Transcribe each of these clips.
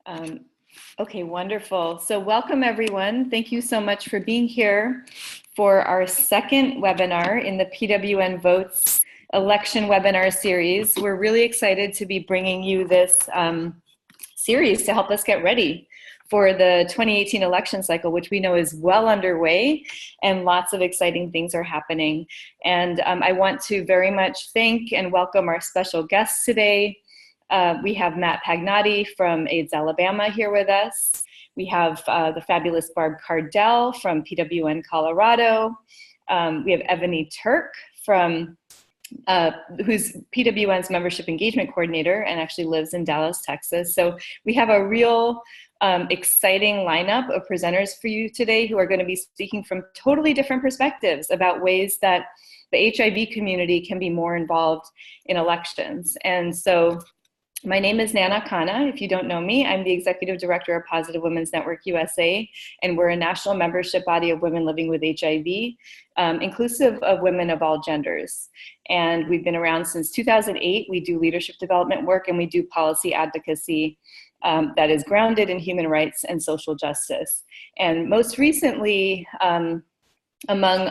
Um, okay, wonderful. So welcome everyone. Thank you so much for being here for our second webinar in the PWNVotes election webinar series. We're really excited to be bringing you this series to help us get ready for the 2018 election cycle, which we know is well underway and lots of exciting things are happening. And I want to very much thank and welcome our special guests today. We have Matt Pagnotti from AIDS Alabama here with us. We have the fabulous Barb Cardwell from PWN Colorado. We have Ebony Turk from who's PWN's membership engagement coordinator and actually lives in Dallas, Texas. So we have a real exciting lineup of presenters for you today who are going to be speaking from totally different perspectives about ways that the HIV community can be more involved in elections. And so my name is Nana Khanna. If you don't know me, I'm the Executive Director of Positive Women's Network USA, and we're a national membership body of women living with HIV, inclusive of women of all genders. And we've been around since 2008. We do leadership development work and we do policy advocacy that is grounded in human rights and social justice. And most recently, among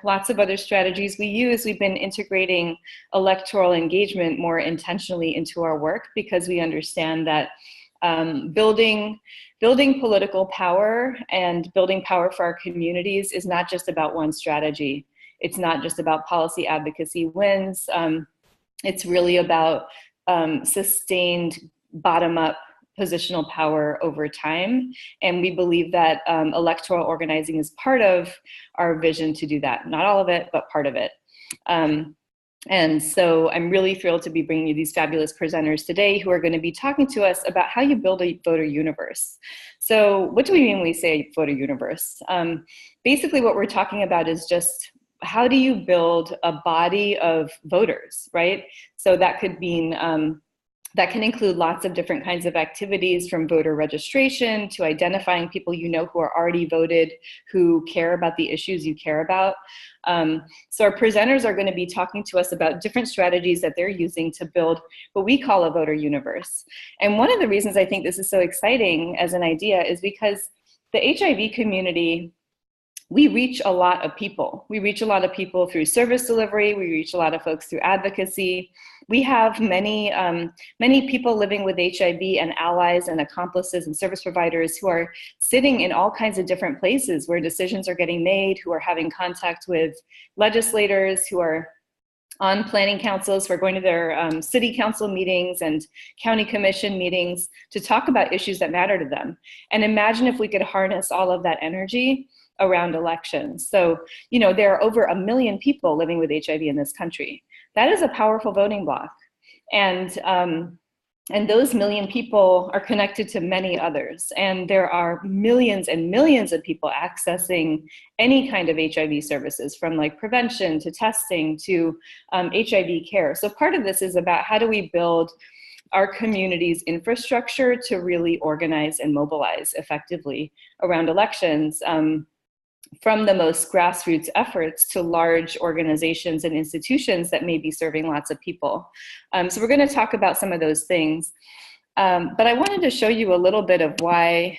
lots of other strategies we've been integrating electoral engagement more intentionally into our work because we understand that building political power and building power for our communities is not just about one strategy. It's not just about policy advocacy wins. It's really about sustained bottom-up positional power over time. And we believe that electoral organizing is part of our vision to do that. Not all of it, but part of it. And so I'm really thrilled to be bringing you these fabulous presenters today who are going to be talking to us about how you build a voter universe. So what do we mean when we say voter universe? Basically what we're talking about is just how do you build a body of voters, right? So that could mean that can include lots of different kinds of activities, from voter registration to identifying people you know who are already voted, who care about the issues you care about. So our presenters are going to be talking to us about different strategies that they're using to build what we call a voter universe. And one of the reasons I think this is so exciting as an idea is because the HIV community, we reach a lot of people. We reach a lot of people through service delivery. We reach a lot of folks through advocacy. We have many people living with HIV and allies and accomplices and service providers who are sitting in all kinds of different places where decisions are getting made, who are having contact with legislators, who are on planning councils, who are going to their city council meetings and county commission meetings to talk about issues that matter to them. And imagine if we could harness all of that energy around elections. So, you know, there are over 1 million people living with HIV in this country. That is a powerful voting bloc. And those 1 million people are connected to many others. And there are millions and millions of people accessing any kind of HIV services, from like prevention to testing to HIV care. So part of this is about how do we build our community's infrastructure to really organize and mobilize effectively around elections, from the most grassroots efforts to large organizations and institutions that may be serving lots of people. So we're going to talk about some of those things. But I wanted to show you a little bit of why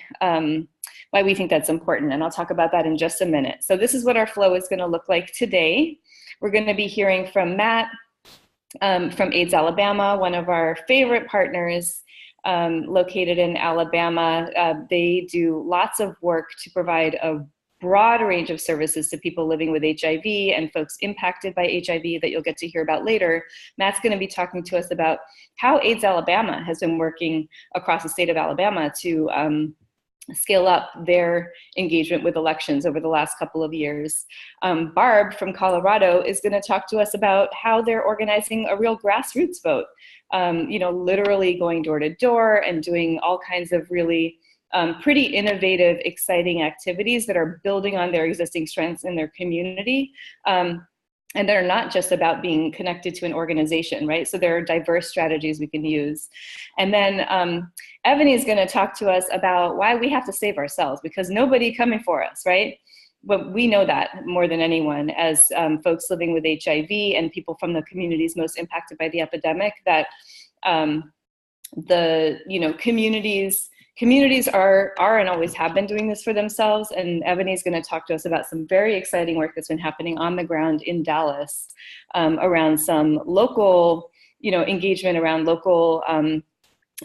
we think that's important, and I'll talk about that in just a minute. So this is what our flow is going to look like today. We're going to be hearing from Matt from AIDS Alabama, one of our favorite partners located in Alabama. They do lots of work to provide a broad range of services to people living with HIV and folks impacted by HIV that you'll get to hear about later. Matt's going to be talking to us about how AIDS Alabama has been working across the state of Alabama to scale up their engagement with elections over the last couple of years. Barb from Colorado is going to talk to us about how they're organizing a real grassroots vote, you know, literally going door to door and doing all kinds of really pretty innovative, exciting activities that are building on their existing strengths in their community. and they're not just about being connected to an organization, right? So there are diverse strategies we can use. And then Ebony is going to talk to us about why we have to save ourselves, because nobody coming for us, right? But we know that more than anyone as folks living with HIV and people from the communities most impacted by the epidemic, that communities are and always have been doing this for themselves. And Ebony is going to talk to us about some very exciting work that's been happening on the ground in Dallas around some local, engagement around local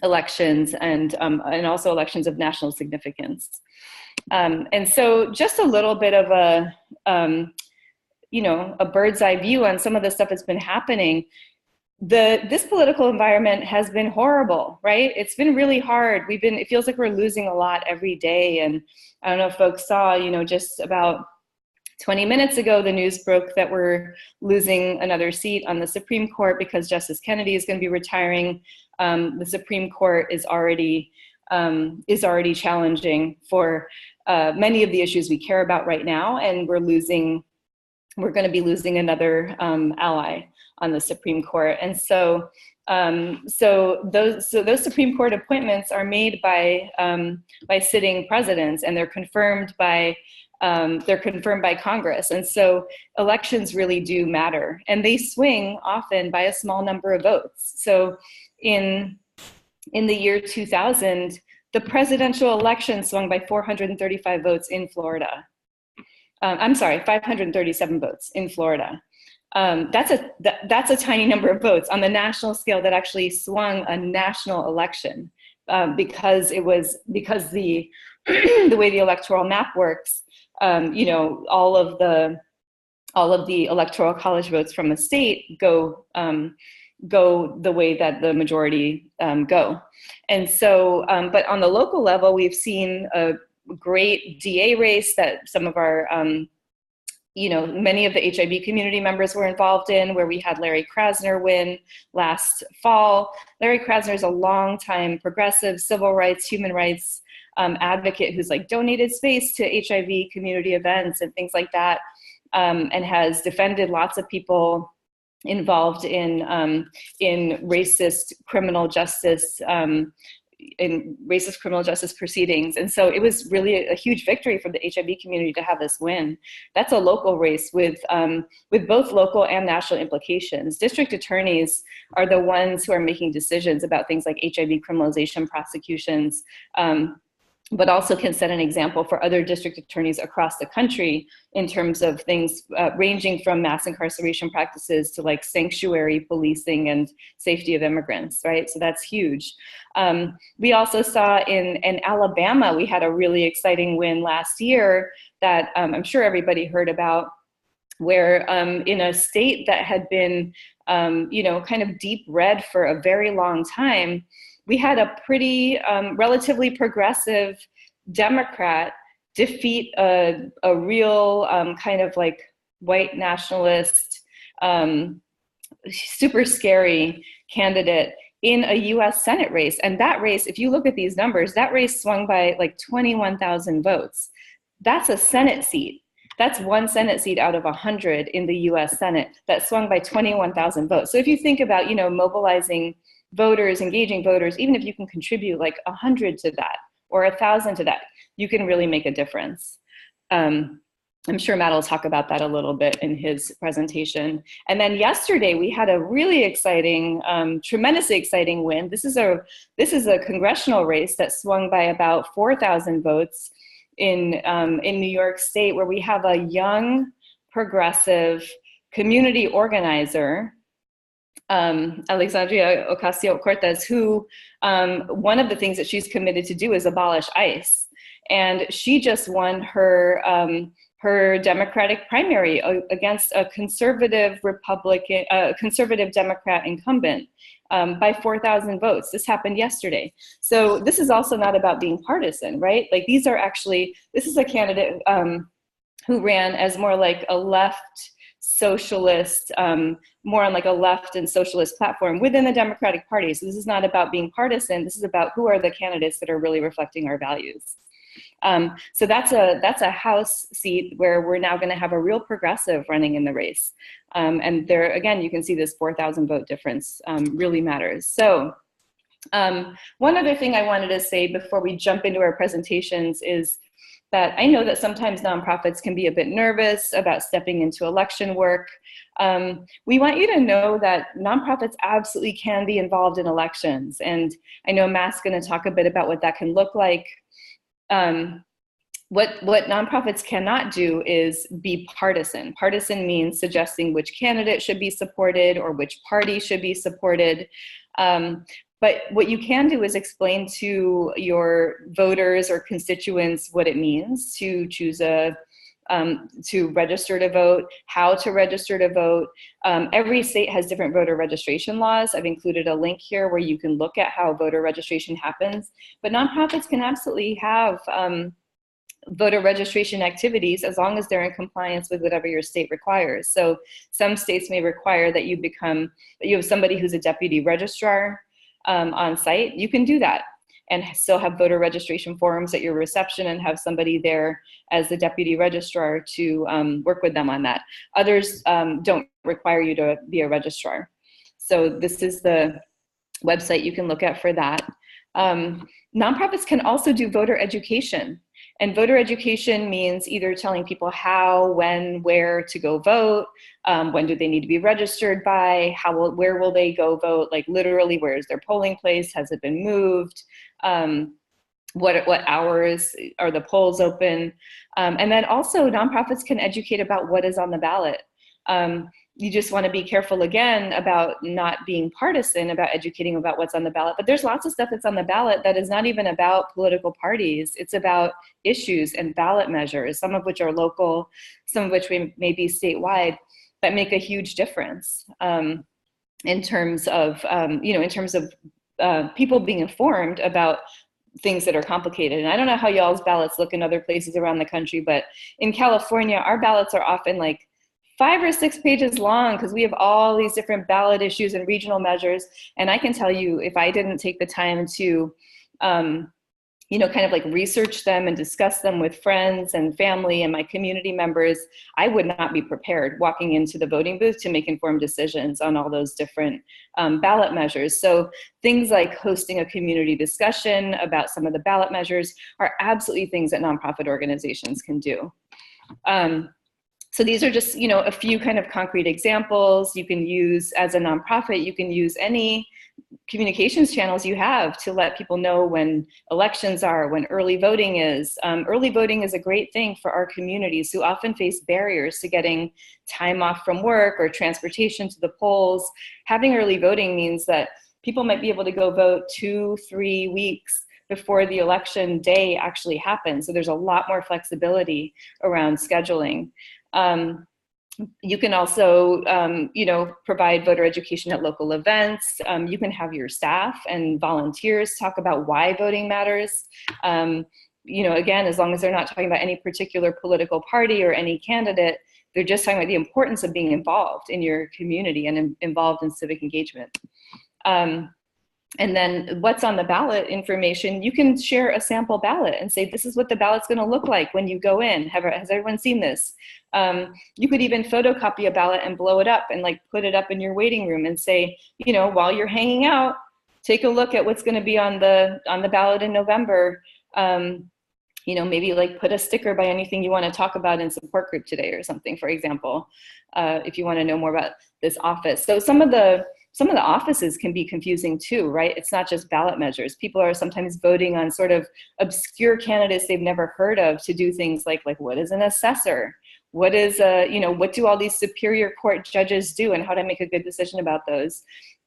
elections and also elections of national significance. And so just a little bit of a bird's eye view on some of the stuff that's been happening. This political environment has been horrible, right? It's been really hard. It feels like we're losing a lot every day. And I don't know if folks saw, just about 20 minutes ago, the news broke that we're losing another seat on the Supreme Court because Justice Kennedy is going to be retiring. The Supreme Court is already challenging for many of the issues we care about right now, and we're going to be losing another ally on the Supreme Court. And so those Supreme Court appointments are made by sitting presidents, and they're confirmed by Congress. And so elections really do matter, and they swing often by a small number of votes. So in the year 2000, the presidential election swung by 435 votes in Florida. 537 votes in Florida. That's a tiny number of votes on the national scale that actually swung a national election, because the the way the electoral map works, all of the electoral college votes from a state go the way that the majority go. And so, but on the local level, we've seen a great DA race that some of our many of the HIV community members were involved in, where we had Larry Krasner win last fall. Larry Krasner is a longtime progressive civil rights, human rights advocate who's donated space to HIV community events and things like that, and has defended lots of people involved in racist criminal justice proceedings. And so it was really a huge victory for the HIV community to have this win. That's a local race with both local and national implications. District attorneys are the ones who are making decisions about things like HIV criminalization prosecutions, but also can set an example for other district attorneys across the country in terms of things ranging from mass incarceration practices to sanctuary policing and safety of immigrants, right? So that's huge. We also saw in Alabama, we had a really exciting win last year that I'm sure everybody heard about, where in a state that had been, kind of deep red for a very long time, we had a pretty relatively progressive Democrat defeat a real kind of white nationalist, super scary candidate in a US Senate race. And that race, if you look at these numbers, that race swung by 21,000 votes. That's a Senate seat. That's one Senate seat out of 100 in the US Senate that swung by 21,000 votes. So if you think about, mobilizing voters, engaging voters, even if you can contribute 100 to that or 1,000 to that, you can really make a difference. I'm sure Matt will talk about that a little bit in his presentation. And then yesterday we had a really exciting, tremendously exciting win. This is a congressional race that swung by about 4,000 votes in New York State, where we have a young, progressive community organizer, Alexandria Cortez, who one of the things that she's committed to do is abolish ICE. And she just won her Democratic primary against a conservative Democrat incumbent by 4,000 votes. This happened yesterday. So this is also not about being partisan, right? This is a candidate who ran as more like a left socialist, more on a left and socialist platform within the Democratic Party. So this is not about being partisan. This is about who are the candidates that are really reflecting our values. So that's a House seat where we're now going to have a real progressive running in the race. And there, again, you can see this 4,000 vote difference really matters. So one other thing I wanted to say before we jump into our presentations is that I know that sometimes nonprofits can be a bit nervous about stepping into election work. We want you to know that nonprofits absolutely can be involved in elections. And I know Matt's going to talk a bit about what that can look like. What nonprofits cannot do is be partisan. Partisan means suggesting which candidate should be supported or which party should be supported. But what you can do is explain to your voters or constituents what it means to choose to register to vote, how to register to vote. Every state has different voter registration laws. I've included a link here where you can look at how voter registration happens. But nonprofits can absolutely have voter registration activities as long as they're in compliance with whatever your state requires. So some states may require that you have somebody who's a deputy registrar on site. You can do that and still have voter registration forms at your reception and have somebody there as the deputy registrar to work with them on that. Others don't require you to be a registrar. So this is the website you can look at for that. Nonprofits can also do voter education. And voter education means either telling people how, when, where to go vote, when do they need to be registered by, where will they go vote, like literally where is their polling place, has it been moved, what hours are the polls open, and then also nonprofits can educate about what is on the ballot. You just want to be careful again about not being partisan about educating about what's on the ballot, but there's lots of stuff that's on the ballot that is not even about political parties. It's about issues and ballot measures, some of which are local, some of which may be statewide, that make a huge difference in terms of, people being informed about things that are complicated. And I don't know how y'all's ballots look in other places around the country, but in California, our ballots are often like 5 or 6 pages long because we have all these different ballot issues and regional measures. And I can tell you, if I didn't take the time to, kind of like research them and discuss them with friends and family and my community members, I would not be prepared walking into the voting booth to make informed decisions on all those different ballot measures. So things like hosting a community discussion about some of the ballot measures are absolutely things that nonprofit organizations can do. So these are just, a few kind of concrete examples you can use as a nonprofit. You can use any communications channels you have to let people know when elections are, when early voting is. Early voting is a great thing for our communities who often face barriers to getting time off from work or transportation to the polls. Having early voting means that people might be able to go vote 2-3 weeks before the election day actually happens. So there's a lot more flexibility around scheduling. You can also, provide voter education at local events. You can have your staff and volunteers talk about why voting matters. Again, as long as they're not talking about any particular political party or any candidate, they're just talking about the importance of being involved in your community and involved in civic engagement. And then what's on the ballot information, you can share a sample ballot and say, this is what the ballot's going to look like when you go in. Has everyone seen this? You could even photocopy a ballot and blow it up and put it up in your waiting room and say, while you're hanging out, take a look at what's going to be on the ballot in November. Maybe put a sticker by anything you want to talk about in support group today or something, for example, if you want to know more about this office. So some of the offices can be confusing too, right? It's not just ballot measures. People are sometimes voting on sort of obscure candidates they've never heard of to do things like what is an assessor? What is what do all these superior court judges do and how to make a good decision about those?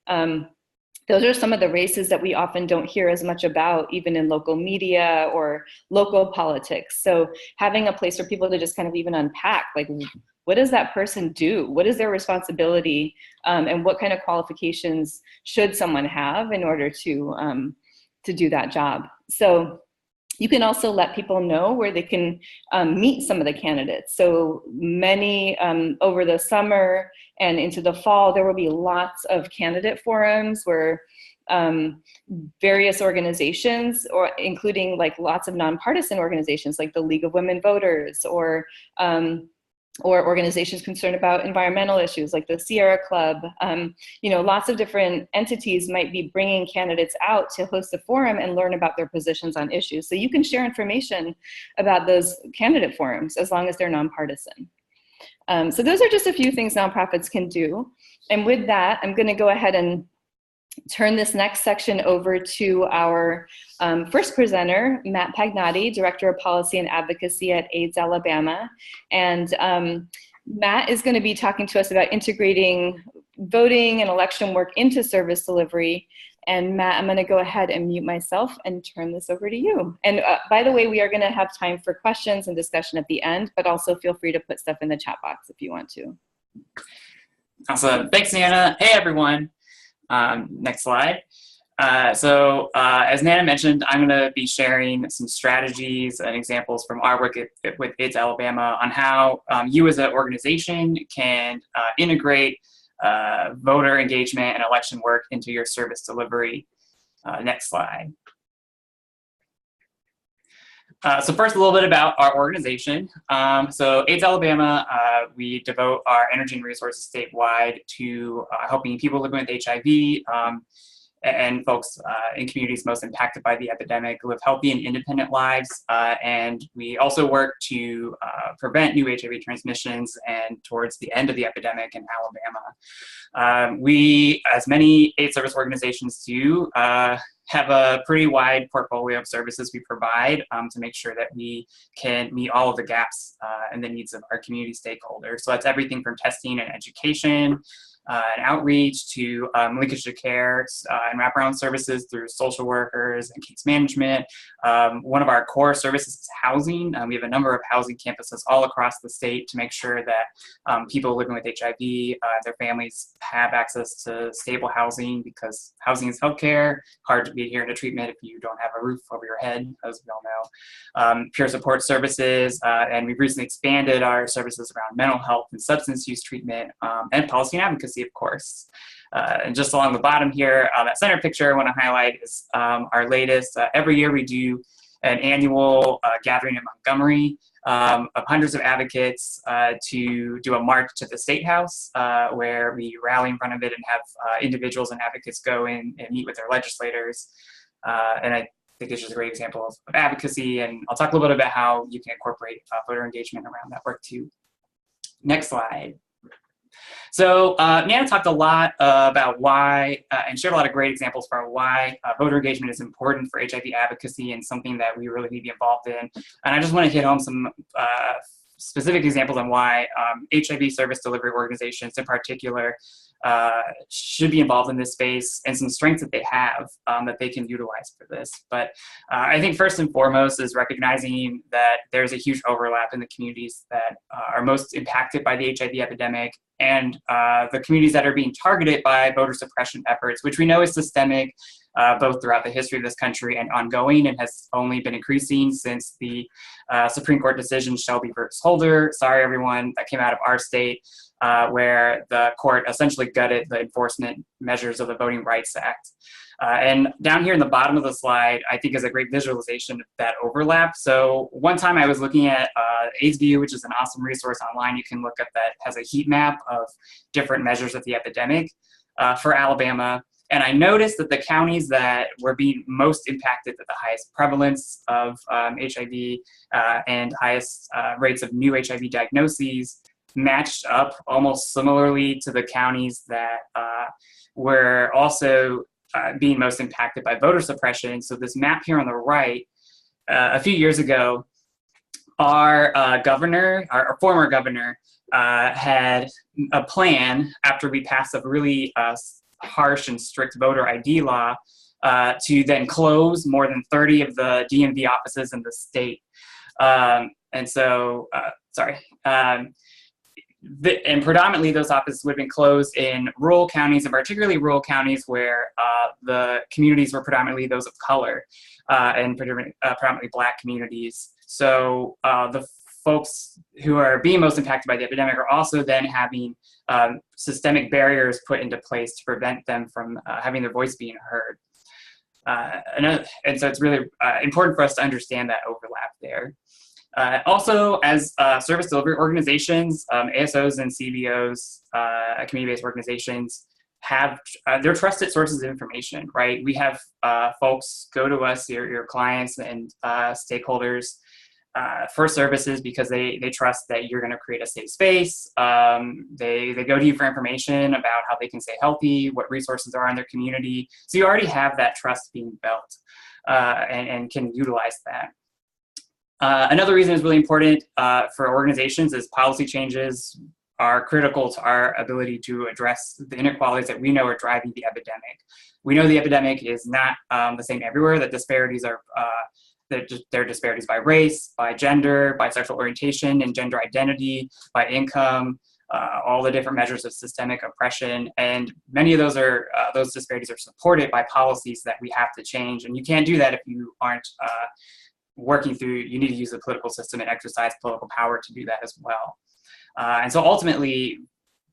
Those are some of the races that we often don't hear as much about, even in local media or local politics. So having a place for people to just kind of even unpack, what does that person do? What is their responsibility? And what kind of qualifications should someone have in order to do that job? So you can also let people know where they can meet some of the candidates. So many over the summer and into the fall, there will be lots of candidate forums where various organizations, or including lots of nonpartisan organizations like the League of Women Voters or or organizations concerned about environmental issues like the Sierra Club. Lots of different entities might be bringing candidates out to host a forum and learn about their positions on issues. So you can share information about those candidate forums as long as they're nonpartisan. So those are just a few things nonprofits can do. And with that, I'm going to go ahead and turn this next section over to our first presenter, Matt Pagnotti, Director of Policy and Advocacy at AIDS Alabama. And Matt is going to be talking to us about integrating voting and election work into service delivery. And Matt, I'm going to go ahead and mute myself and turn this over to you. And by the way, we are going to have time for questions and discussion at the end, but also feel free to put stuff in the chat box if you want to. Awesome. Thanks, Nana. Hey, everyone. Next slide. As Nana mentioned, I'm going to be sharing some strategies and examples from our work with AIDS Alabama on how you as an organization can integrate voter engagement and election work into your service delivery. Next slide. So first, a little bit about our organization. So AIDS Alabama, we devote our energy and resources statewide to helping people living with HIV and folks in communities most impacted by the epidemic live healthy and independent lives. And we also work to prevent new HIV transmissions and towards the end of the epidemic in Alabama. We, as many AIDS service organizations do, have a pretty wide portfolio of services we provide to make sure that we can meet all of the gaps and the needs of our community stakeholders. So that's everything from testing and education, and outreach to linkage to care and wraparound services through social workers and case management. One of our core services is housing. We have a number of housing campuses all across the state to make sure that people living with HIV, their families have access to stable housing, because housing is healthcare, hard to be adherent to treatment if you don't have a roof over your head, as we all know. Peer support services, and we've recently expanded our services around mental health and substance use treatment, and policy and advocacy, of course. And just along the bottom here, that center picture I want to highlight is our latest. Every year we do an annual gathering in Montgomery of hundreds of advocates to do a march to the State House, where we rally in front of it and have individuals and advocates go in and meet with their legislators. And I think it's just a great example of advocacy, and I'll talk a little bit about how you can incorporate voter engagement around that work too. Next slide. So Nana talked a lot about why, and shared a lot of great examples for why voter engagement is important for HIV advocacy and something that we really need to be involved in. And I just want to hit home some specific examples on why HIV service delivery organizations in particular should be involved in this space, and some strengths that they have that they can utilize for this. But I think first and foremost is recognizing that there's a huge overlap in the communities that are most impacted by the HIV epidemic, and the communities that are being targeted by voter suppression efforts, which we know is systemic, both throughout the history of this country and ongoing, and has only been increasing since the Supreme Court decision Shelby versus Holder, sorry everyone, that came out of our state, where the court essentially gutted the enforcement measures of the Voting Rights Act. And down here in the bottom of the slide, I think is a great visualization of that overlap. So one time I was looking at AIDSView, which is an awesome resource online you can look at, that has a heat map of different measures of the epidemic for Alabama. And I noticed that the counties that were being most impacted at the highest prevalence of HIV and highest rates of new HIV diagnoses matched up almost similarly to the counties that were also being most impacted by voter suppression. So this map here on the right, a few years ago, our governor, our former governor, had a plan after we passed a really harsh and strict voter ID law to then close more than 30 of the DMV offices in the state. And predominantly those offices would have been closed in rural counties, and particularly rural counties where the communities were predominantly those of color and predominantly Black communities. So the folks who are being most impacted by the epidemic are also then having systemic barriers put into place to prevent them from having their voice being heard. And so it's really important for us to understand that overlap there. Also, as service delivery organizations, ASOs and CBOs, community-based organizations, have they're trusted sources of information, right? We have folks go to us, your clients and stakeholders, for services because they trust that you're going to create a safe space. They go to you for information about how they can stay healthy, what resources are in their community. So you already have that trust being built and can utilize that. Another reason is really important for organizations is policy changes are critical to our ability to address the inequalities that we know are driving the epidemic. We know the epidemic is not the same everywhere, that disparities are, there are disparities by race, by gender, by sexual orientation and gender identity, by income, all the different measures of systemic oppression. And many of those disparities are supported by policies that we have to change. And you can't do that if you aren't working through, you need to use the political system and exercise political power to do that as well. And so ultimately,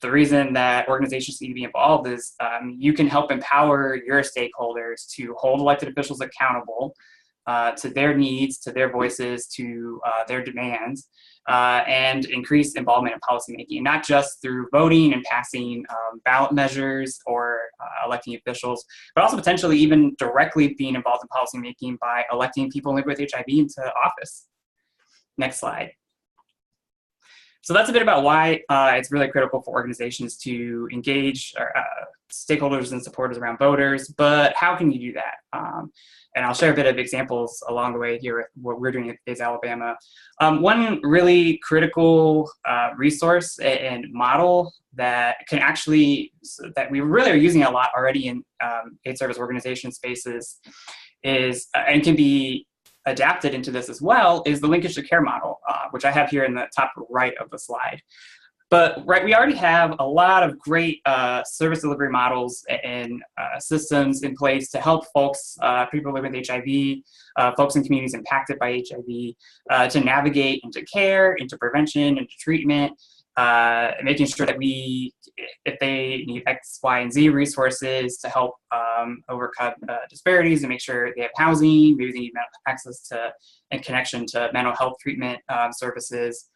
the reason that organizations need to be involved is you can help empower your stakeholders to hold elected officials accountable to their needs, to their voices, to their demands, and increase involvement in policymaking, not just through voting and passing ballot measures or electing officials, but also potentially even directly being involved in policymaking by electing people living with HIV into office. Next slide. So that's a bit about why it's really critical for organizations to engage stakeholders and supporters around voters, but how can you do that? And I'll share a bit of examples along the way here with what we're doing at Is Alabama. One really critical resource and model that can actually, that we really are using a lot already in aid service organization spaces is, and can be adapted into this as well, is the linkage to care model, which I have here in the top right of the slide. But we already have a lot of great service delivery models and systems in place to help folks, people living with HIV, folks in communities impacted by HIV, to navigate into care, into prevention, into treatment, making sure that if they need X, Y, and Z resources to help overcome disparities and make sure they have housing, maybe they need access to and connection to mental health treatment services,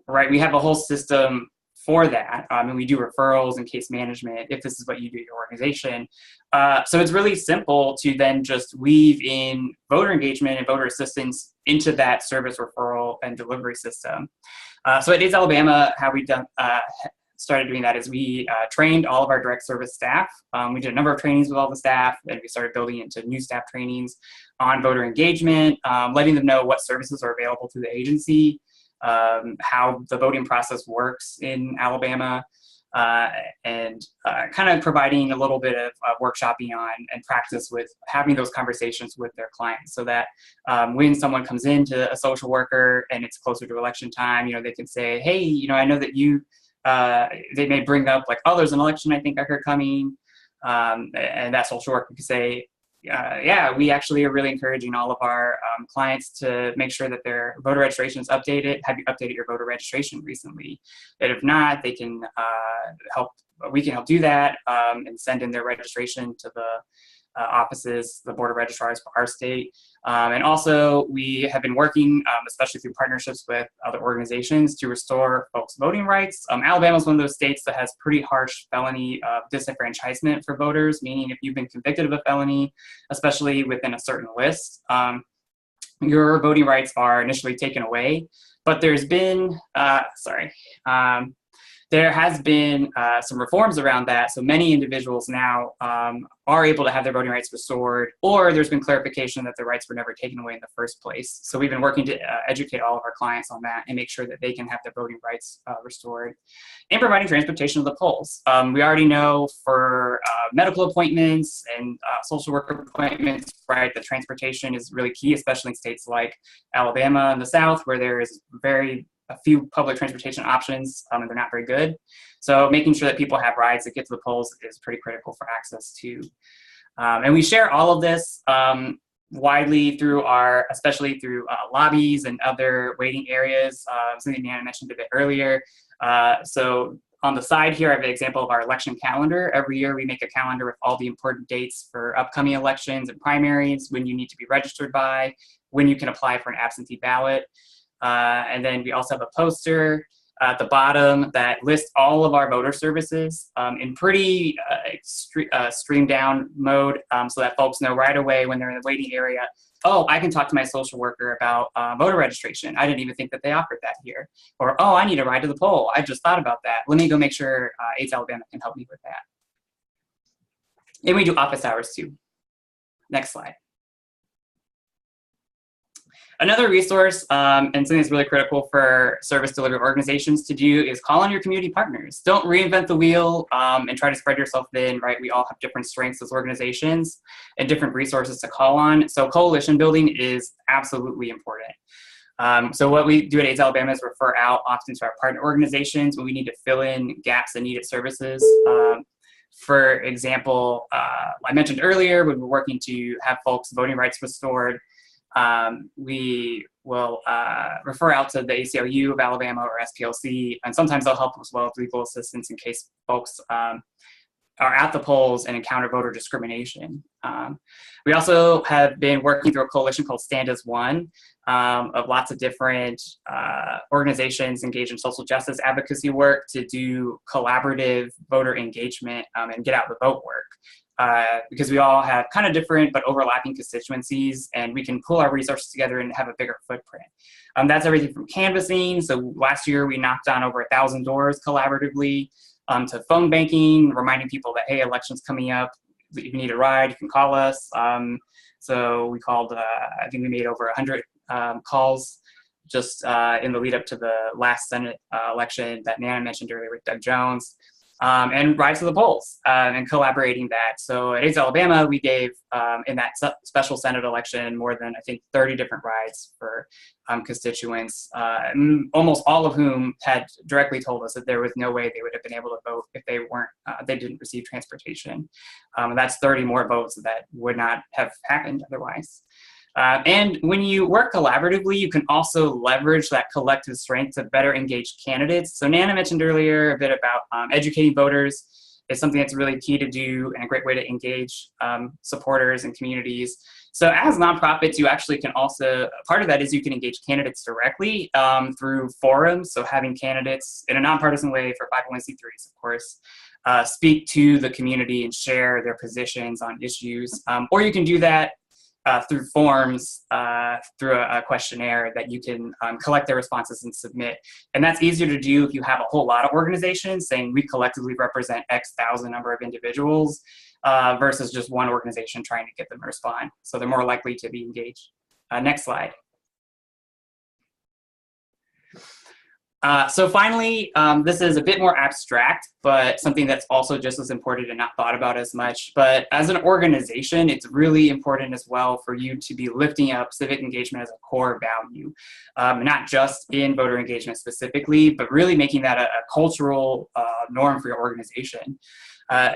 right? We have a whole system for that, and we do referrals and case management if this is what you do at your organization. So it's really simple to then just weave in voter engagement and voter assistance into that service referral and delivery system. So at Is Alabama, how we've started doing that is we trained all of our direct service staff. We did a number of trainings with all the staff, and we started building into new staff trainings on voter engagement, letting them know what services are available through the agency, how the voting process works in Alabama, and kind of providing a little bit of workshopping on and practice with having those conversations with their clients, so that when someone comes into a social worker and it's closer to election time, they can say, hey, I know that you, they may bring up like, oh, there's an election I think I heard coming, and that social worker could say, yeah, we actually are really encouraging all of our clients to make sure that their voter registration is updated. Have you updated your voter registration recently? And if not, they can we can help do that and send in their registration to the offices, the Board of Registrars for our state. And also we have been working, especially through partnerships with other organizations, to restore folks' voting rights. Alabama is one of those states that has pretty harsh felony disenfranchisement for voters, meaning if you've been convicted of a felony, especially within a certain list, your voting rights are initially taken away. But there's been, there has been some reforms around that. So many individuals now are able to have their voting rights restored, or there's been clarification that the rights were never taken away in the first place. So we've been working to educate all of our clients on that and make sure that they can have their voting rights restored. And providing transportation to the polls. We already know for medical appointments and social worker appointments, right, that transportation is really key, especially in states like Alabama in the South, where there is a few public transportation options, and they're not very good. So making sure that people have rides that get to the polls is pretty critical for access to. And we share all of this widely through especially through lobbies and other waiting areas, something Nana mentioned a bit earlier. So on the side here, I have an example of our election calendar. Every year we make a calendar with all the important dates for upcoming elections and primaries, when you need to be registered by, when you can apply for an absentee ballot. And then we also have a poster at the bottom that lists all of our voter services in pretty streamed down mode, so that folks know right away when they're in the waiting area, oh, I can talk to my social worker about voter registration. I didn't even think that they offered that here. Or, oh, I need a ride to the poll. I just thought about that. Let me go make sure AIDS Alabama can help me with that. And we do office hours too. Next slide. Another resource, and something that's really critical for service delivery organizations to do, is call on your community partners. Don't reinvent the wheel and try to spread yourself thin, right? We all have different strengths as organizations and different resources to call on. So coalition building is absolutely important. So what we do at AIDS Alabama is refer out often to our partner organizations when we need to fill in gaps in needed services. For example, I mentioned earlier, when we're working to have folks' voting rights restored, we will refer out to the ACLU of Alabama or SPLC, and sometimes they'll help as well with legal assistance in case folks are at the polls and encounter voter discrimination. We also have been working through a coalition called Stand as One of lots of different organizations engaged in social justice advocacy work to do collaborative voter engagement and get out the vote work. Because we all have kind of different but overlapping constituencies, and we can pull our resources together and have a bigger footprint. That's everything from canvassing. So last year we knocked on over 1,000 doors collaboratively, to phone banking, reminding people that, hey, election's coming up. If you need a ride, you can call us. So we called, I think we made over 100 calls just in the lead up to the last Senate election that Nana mentioned earlier with Doug Jones. And rides to the polls and collaborating that. So at AIDS Alabama, we gave in that special Senate election more than, I think, 30 different rides for constituents, almost all of whom had directly told us that there was no way they would have been able to vote if they weren't, they didn't receive transportation. And that's 30 more votes that would not have happened otherwise. And when you work collaboratively, you can also leverage that collective strength to better engage candidates. So Nana mentioned earlier a bit about educating voters is something that's really key to do and a great way to engage supporters and communities. So as nonprofits, you actually can also, part of that is you can engage candidates directly through forums. So having candidates in a nonpartisan way for 501c3s, of course, speak to the community and share their positions on issues. Or you can do that through forms, through a questionnaire that you can collect their responses and submit. And that's easier to do if you have a whole lot of organizations saying we collectively represent X thousand number of individuals versus just one organization trying to get them to respond. So they're more likely to be engaged. Next slide. So finally, this is a bit more abstract, but something that's also just as important and not thought about as much. But as an organization, it's really important as well for you to be lifting up civic engagement as a core value, not just in voter engagement specifically, but really making that a cultural norm for your organization.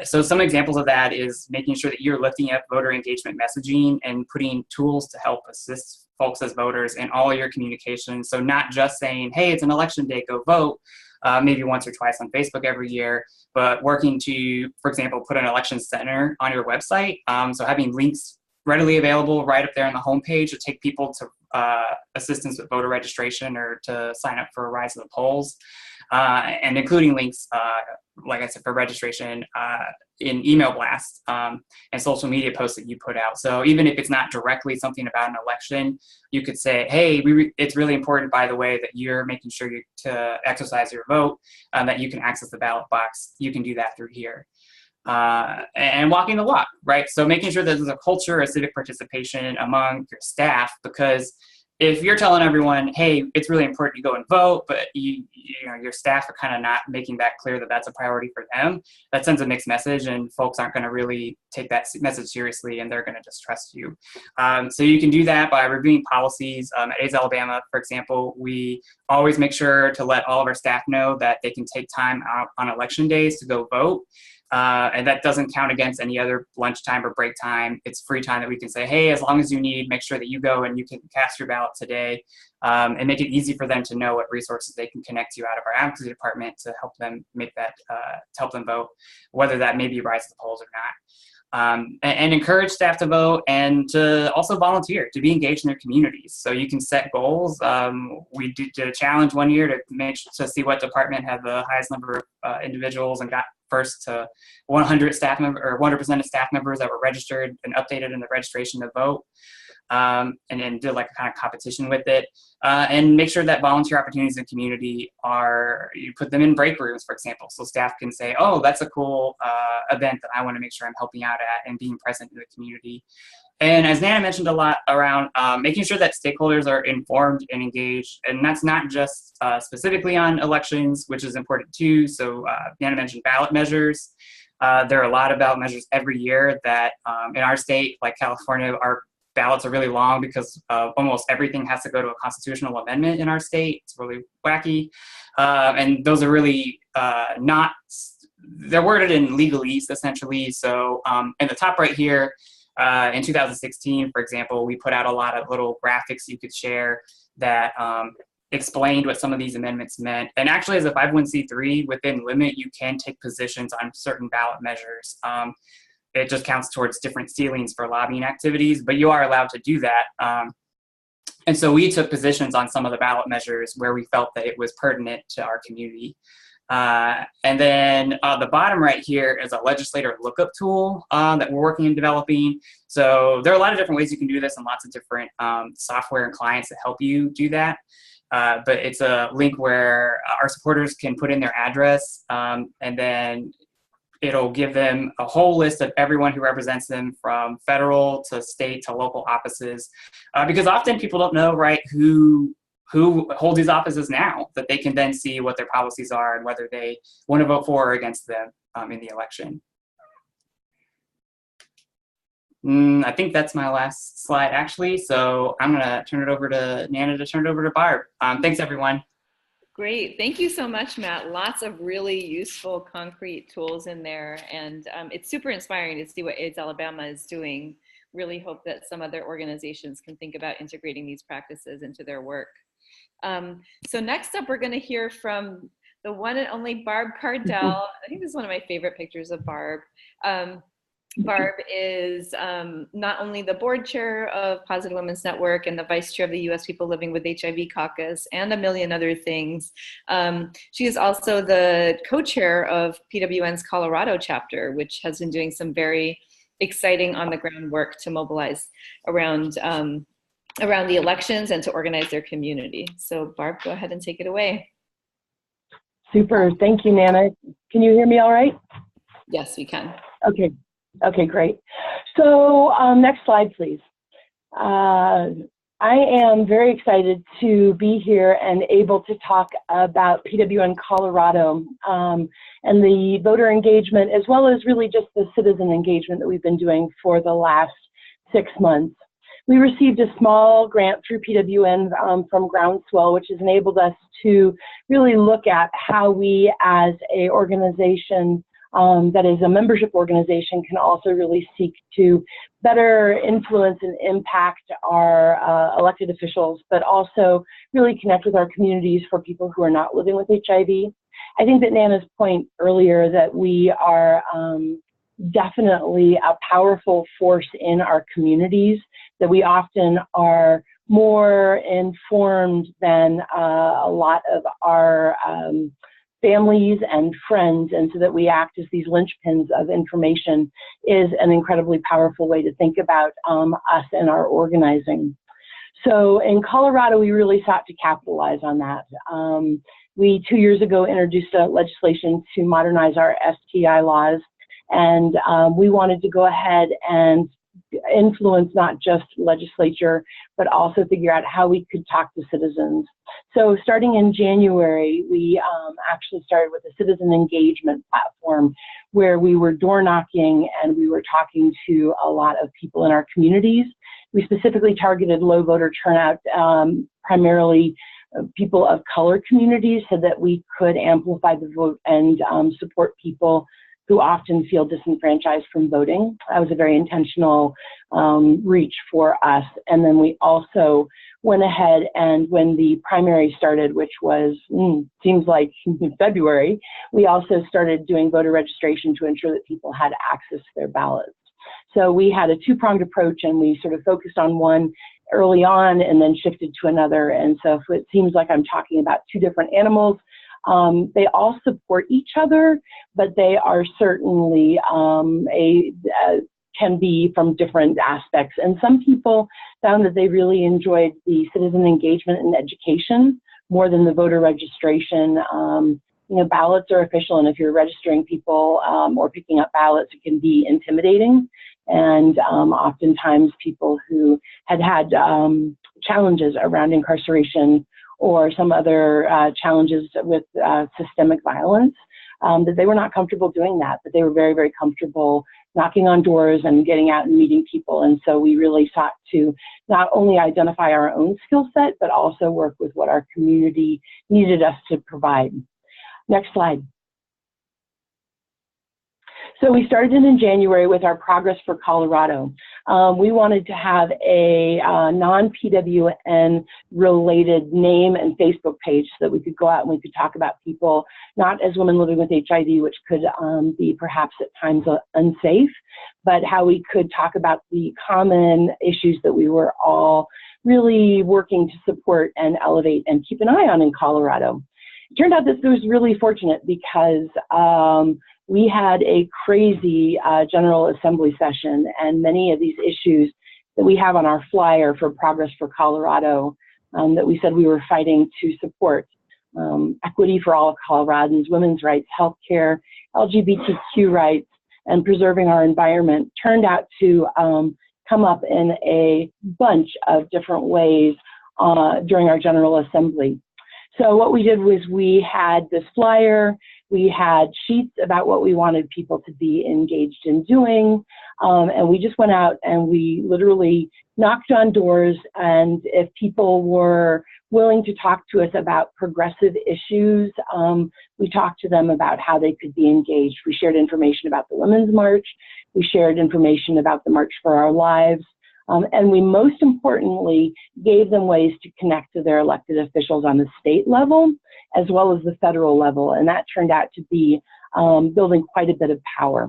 So some examples of that is making sure that you're lifting up voter engagement messaging and putting tools to help assist folks as voters in all your communication. So not just saying, hey, it's an election day, go vote, maybe once or twice on Facebook every year, but working to, for example, put an election center on your website. So having links readily available right up there on the homepage to take people to assistance with voter registration or to sign up for a ride to the polls. And including links, like I said, for registration in email blasts and social media posts that you put out. So even if it's not directly something about an election, you could say, hey, it's really important, by the way, that you're making sure to exercise your vote, that you can access the ballot box. You can do that through here. And walking the walk, right? So making sure that there's a culture of civic participation among your staff, because if you're telling everyone, hey, it's really important you go and vote, but you know, your staff are kind of not making that clear that that's a priority for them, that sends a mixed message, and folks aren't going to really take that message seriously, and they're going to distrust you. So you can do that by reviewing policies. At AIDS Alabama, for example, we always make sure to let all of our staff know that they can take time out on election days to go vote. And that doesn't count against any other lunchtime or break time. It's free time that we can say, hey, as long as you need, make sure that you go and you can cast your ballot today, and make it easy for them to know what resources they can connect to out of our advocacy department to help them make that, to help them vote, whether that may be rise to the polls or and encourage staff to vote and to also volunteer, to be engaged in their communities. So you can set goals. We did a challenge one year to see what department had the highest number of individuals and got first to 100 staff members, or 100% of staff members that were registered and updated in the registration to vote. And then did like a kind of competition with it, and make sure that volunteer opportunities in the community you put them in break rooms, for example, so staff can say, oh, that's a cool event that I want to make sure I'm helping out at, and being present in the community. And as Nana mentioned a lot around making sure that stakeholders are informed and engaged, and that's not just specifically on elections, which is important too. So Nana mentioned ballot measures. There are a lot of ballot measures every year that in our state, like California, our ballots are really long because almost everything has to go to a constitutional amendment in our state. It's really wacky. And those are really they're worded in legalese, essentially. So in the top right here, in 2016, for example, we put out a lot of little graphics you could share that explained what some of these amendments meant. And actually, as a 501c3, within limit, you can take positions on certain ballot measures. It just counts towards different ceilings for lobbying activities, but you are allowed to do that. And so we took positions on some of the ballot measures where we felt that it was pertinent to our community. And then the bottom right here is a legislator lookup tool that we're working on developing. So there are a lot of different ways you can do this, and lots of different software and clients that help you do that. But it's a link where our supporters can put in their address, and then it'll give them a whole list of everyone who represents them, from federal to state to local offices, because often people don't know, right, who hold these offices now, that they can then see what their policies are and whether they want to vote for or against them in the election. I think that's my last slide, actually. So I'm going to turn it over to Nana to turn it over to Barb. Thanks, everyone. Great. Thank you so much, Matt. Lots of really useful, concrete tools in there. And it's super inspiring to see what AIDS Alabama is doing. Really hope that some other organizations can think about integrating these practices into their work. So next up, we're going to hear from the one and only Barb Cardwell. I think this is one of my favorite pictures of Barb. Barb is not only the board chair of Positive Women's Network and the vice chair of the U.S. People Living with HIV Caucus and a million other things. She is also the co-chair of PWN's Colorado chapter, which has been doing some very exciting on-the-ground work to mobilize around the elections and to organize their community. So Barb, go ahead and take it away. Super. Thank you, Nana. Can you hear me all right? Yes, we can. Okay. Okay, great. So next slide, please. I am very excited to be here and able to talk about PWN Colorado and the voter engagement, as well as really just the citizen engagement that we've been doing for the last 6 months. We received a small grant through PWN from Groundswell, which has enabled us to really look at how we as an organization that is a membership organization can also really seek to better influence and impact our elected officials, but also really connect with our communities for people who are not living with HIV. I think that Nana's point earlier that we are definitely a powerful force in our communities, that we often are more informed than a lot of our families and friends, and so that we act as these linchpins of information is an incredibly powerful way to think about us and our organizing. So in Colorado, we really sought to capitalize on that. We 2 years ago introduced a legislation to modernize our STI laws, and we wanted to go ahead and influence not just legislature, but also figure out how we could talk to citizens. So starting in January, we actually started with a citizen engagement platform where we were door knocking and we were talking to a lot of people in our communities. We specifically targeted low voter turnout, primarily people of color communities, so that we could amplify the vote and support people who often feel disenfranchised from voting. That was a very intentional reach for us. And then we also went ahead and when the primary started, which was, seems like in February, we also started doing voter registration to ensure that people had access to their ballots. So we had a two-pronged approach, and we sort of focused on one early on and then shifted to another. And so if it seems like I'm talking about two different animals, they all support each other, but they are certainly can be from different aspects. And some people found that they really enjoyed the citizen engagement and education more than the voter registration. You know, ballots are official, and if you're registering people or picking up ballots, it can be intimidating. And oftentimes people who had challenges around incarceration or some other challenges with systemic violence, that they were not comfortable doing that, but they were very, very comfortable knocking on doors and getting out and meeting people. And so we really sought to not only identify our own skill set, but also work with what our community needed us to provide. Next slide. So we started in January with our Progress for Colorado. We wanted to have a non-PWN related name and Facebook page so that we could go out and we could talk about people, not as women living with HIV, which could be perhaps at times unsafe, but how we could talk about the common issues that we were all really working to support and elevate and keep an eye on in Colorado. It turned out that it was really fortunate because we had a crazy General Assembly session, and many of these issues that we have on our flyer for Progress for Colorado that we said we were fighting to support, equity for all Coloradans, women's rights, healthcare, LGBTQ rights, and preserving our environment, turned out to come up in a bunch of different ways during our General Assembly. So what we did was we had this flyer, we had sheets about what we wanted people to be engaged in doing, and we just went out and we literally knocked on doors, and if people were willing to talk to us about progressive issues, we talked to them about how they could be engaged. We shared information about the Women's March, we shared information about the March for Our Lives, and we most importantly gave them ways to connect to their elected officials on the state level as well as the federal level, and that turned out to be building quite a bit of power.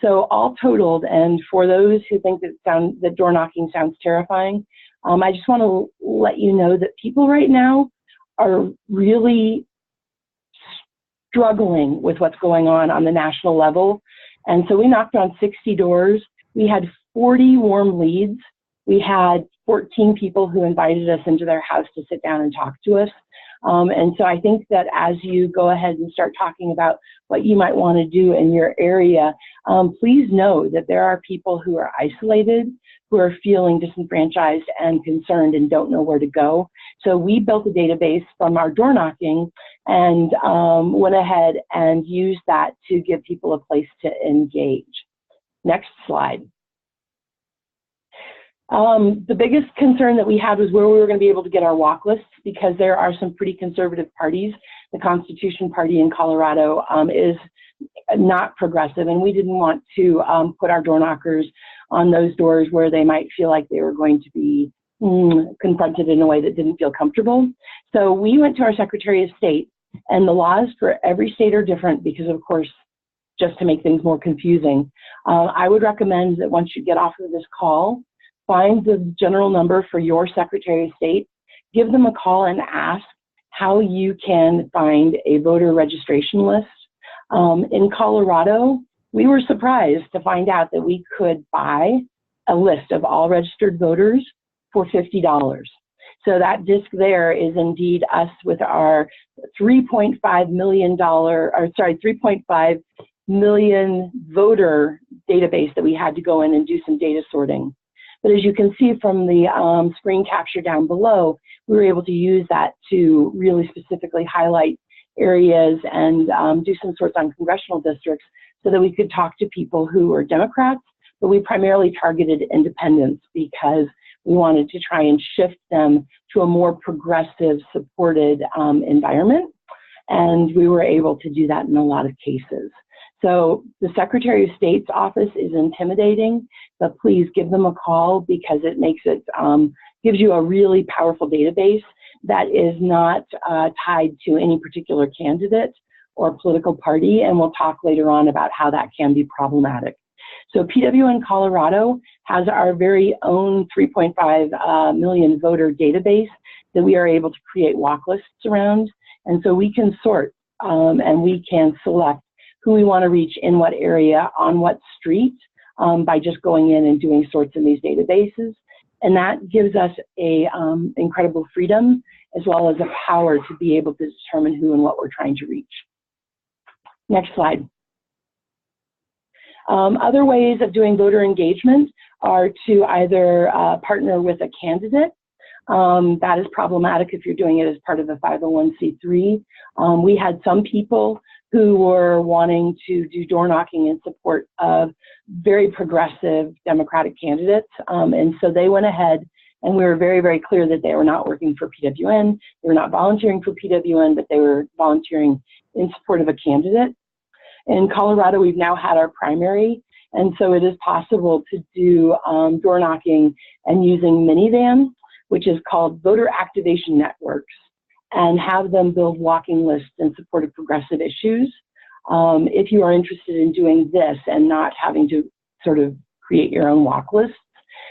So all totaled, and for those who think that door knocking sounds terrifying, I just want to let you know that people right now are really struggling with what's going on the national level. And so we knocked on 60 doors. We had 40 warm leads. We had 14 people who invited us into their house to sit down and talk to us. And so I think that as you go ahead and start talking about what you might want to do in your area, please know that there are people who are isolated, who are feeling disenfranchised and concerned and don't know where to go. So we built a database from our door knocking and went ahead and used that to give people a place to engage. Next slide. The biggest concern that we had was where we were going to be able to get our walk lists, because there are some pretty conservative parties. The Constitution Party in Colorado is not progressive, and we didn't want to put our door knockers on those doors where they might feel like they were going to be confronted in a way that didn't feel comfortable. So we went to our Secretary of State, and the laws for every state are different because, of course, just to make things more confusing. I would recommend that once you get off of this call, find the general number for your Secretary of State, give them a call and ask how you can find a voter registration list. In Colorado, we were surprised to find out that we could buy a list of all registered voters for $50. So that disc there is indeed us with our $3.5 million voter database that we had to go in and do some data sorting. But as you can see from the screen capture down below, we were able to use that to really specifically highlight areas and do some sorts on congressional districts so that we could talk to people who were Democrats, but we primarily targeted independents because we wanted to try and shift them to a more progressive, supported environment. And we were able to do that in a lot of cases. So the Secretary of State's office is intimidating, but please give them a call because it makes it, gives you a really powerful database that is not tied to any particular candidate or political party, and we'll talk later on about how that can be problematic. So PWN Colorado has our very own 3.5 million voter database that we are able to create walk lists around. And so we can sort and we can select who we want to reach in what area, on what street, by just going in and doing sorts in these databases. And that gives us a incredible freedom as well as a power to be able to determine who and what we're trying to reach. Next slide. Other ways of doing voter engagement are to either partner with a candidate. That is problematic if you're doing it as part of a 501c3. We had some people who were wanting to do door knocking in support of very progressive Democratic candidates. And so they went ahead, and we were very, very clear that they were not working for PWN. They were not volunteering for PWN, but they were volunteering in support of a candidate. In Colorado, we've now had our primary, and so it is possible to do door knocking and using minivan, which is called voter activation networks, and have them build walking lists in support of progressive issues. If you are interested in doing this and not having to sort of create your own walk lists,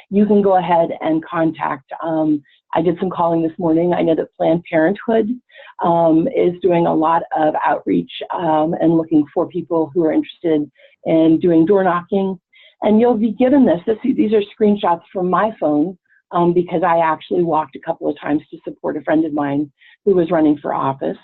you can go ahead and contact, I did some calling this morning. I know that Planned Parenthood is doing a lot of outreach and looking for people who are interested in doing door knocking. And you'll be given this. These are screenshots from my phone because I actually walked a couple of times to support a friend of mine who was running for office.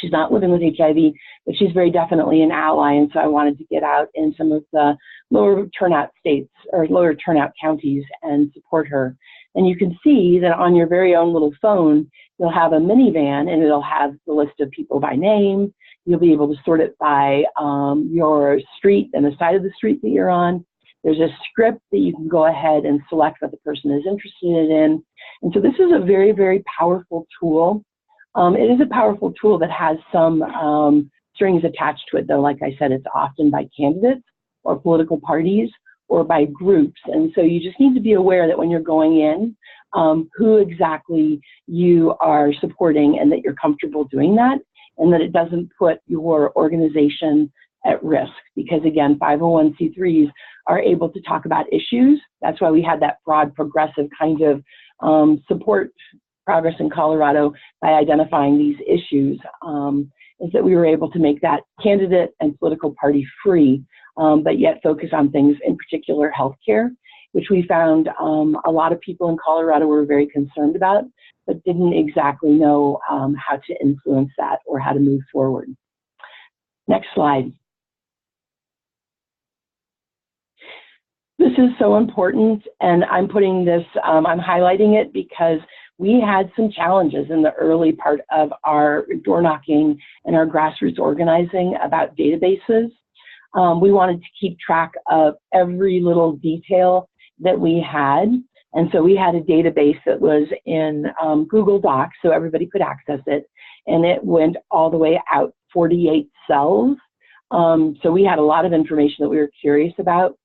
She's not living with HIV, but she's very definitely an ally, and so I wanted to get out in some of the lower turnout states or lower turnout counties and support her. And you can see that on your very own little phone, you'll have a minivan, and it'll have the list of people by name. You'll be able to sort it by your street and the side of the street that you're on. There's a script that you can go ahead and select what the person is interested in. And so this is a very, very powerful tool. It is a powerful tool that has some strings attached to it, though. Like I said, it's often by candidates or political parties or by groups. And so you just need to be aware that when you're going in, who exactly you are supporting and that you're comfortable doing that, and that it doesn't put your organization at risk. Because again, 501c3s are able to talk about issues. That's why we had that broad progressive kind of support progress in Colorado by identifying these issues, is that we were able to make that candidate and political party free, but yet focus on things, in particular healthcare, which we found a lot of people in Colorado were very concerned about, but didn't exactly know how to influence that or how to move forward. Next slide. This is so important, and I'm putting this, I'm highlighting it because we had some challenges in the early part of our door knocking and our grassroots organizing about databases. We wanted to keep track of every little detail that we had. And so we had a database that was in Google Docs, so everybody could access it. And it went all the way out 48 cells. So we had a lot of information that we were curious about.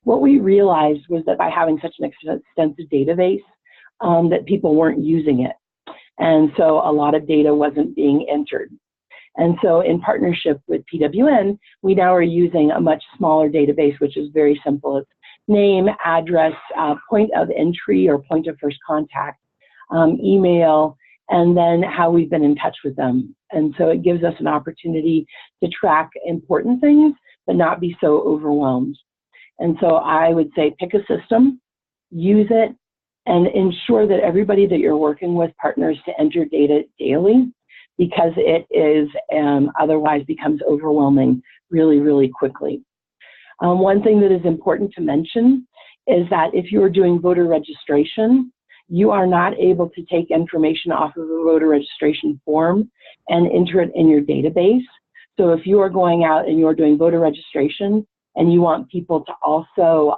What we realized was that by having such an extensive database, that people weren't using it. And so a lot of data wasn't being entered. And so in partnership with PWN, we now are using a much smaller database, which is very simple. It's name, address, point of entry or point of first contact, email, and then how we've been in touch with them. And so it gives us an opportunity to track important things, but not be so overwhelmed. And so I would say pick a system, use it, and ensure that everybody that you're working with partners to enter data daily, because it is otherwise becomes overwhelming really, really quickly. One thing that is important to mention is that if you are doing voter registration, you are not able to take information off of a voter registration form and enter it in your database. So if you are going out and you're doing voter registration and you want people to also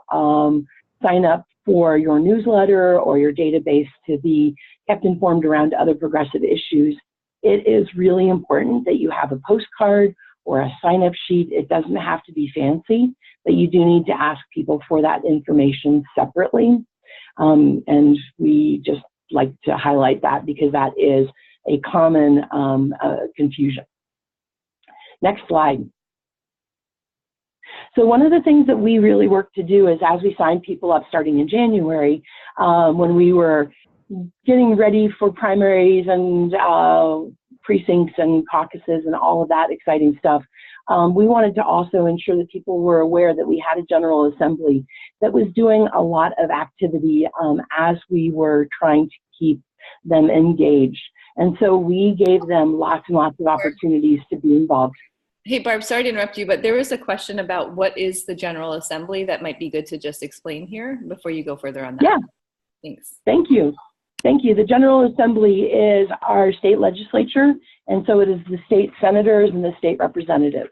sign up for your newsletter or your database to be kept informed around other progressive issues, it is really important that you have a postcard or a sign-up sheet. It doesn't have to be fancy, but you do need to ask people for that information separately. And we just like to highlight that because that is a common confusion. Next slide. So one of the things that we really work to do is, as we sign people up starting in January, when we were getting ready for primaries and precincts and caucuses and all of that exciting stuff, we wanted to also ensure that people were aware that we had a General Assembly that was doing a lot of activity as we were trying to keep them engaged. And so we gave them lots and lots of opportunities to be involved. Hey, Barb, sorry to interrupt you, but there was a question about what is the General Assembly that might be good to just explain here before you go further on that. Yeah. Thanks. Thank you. Thank you. The General Assembly is our state legislature, and so it is the state senators and the state representatives.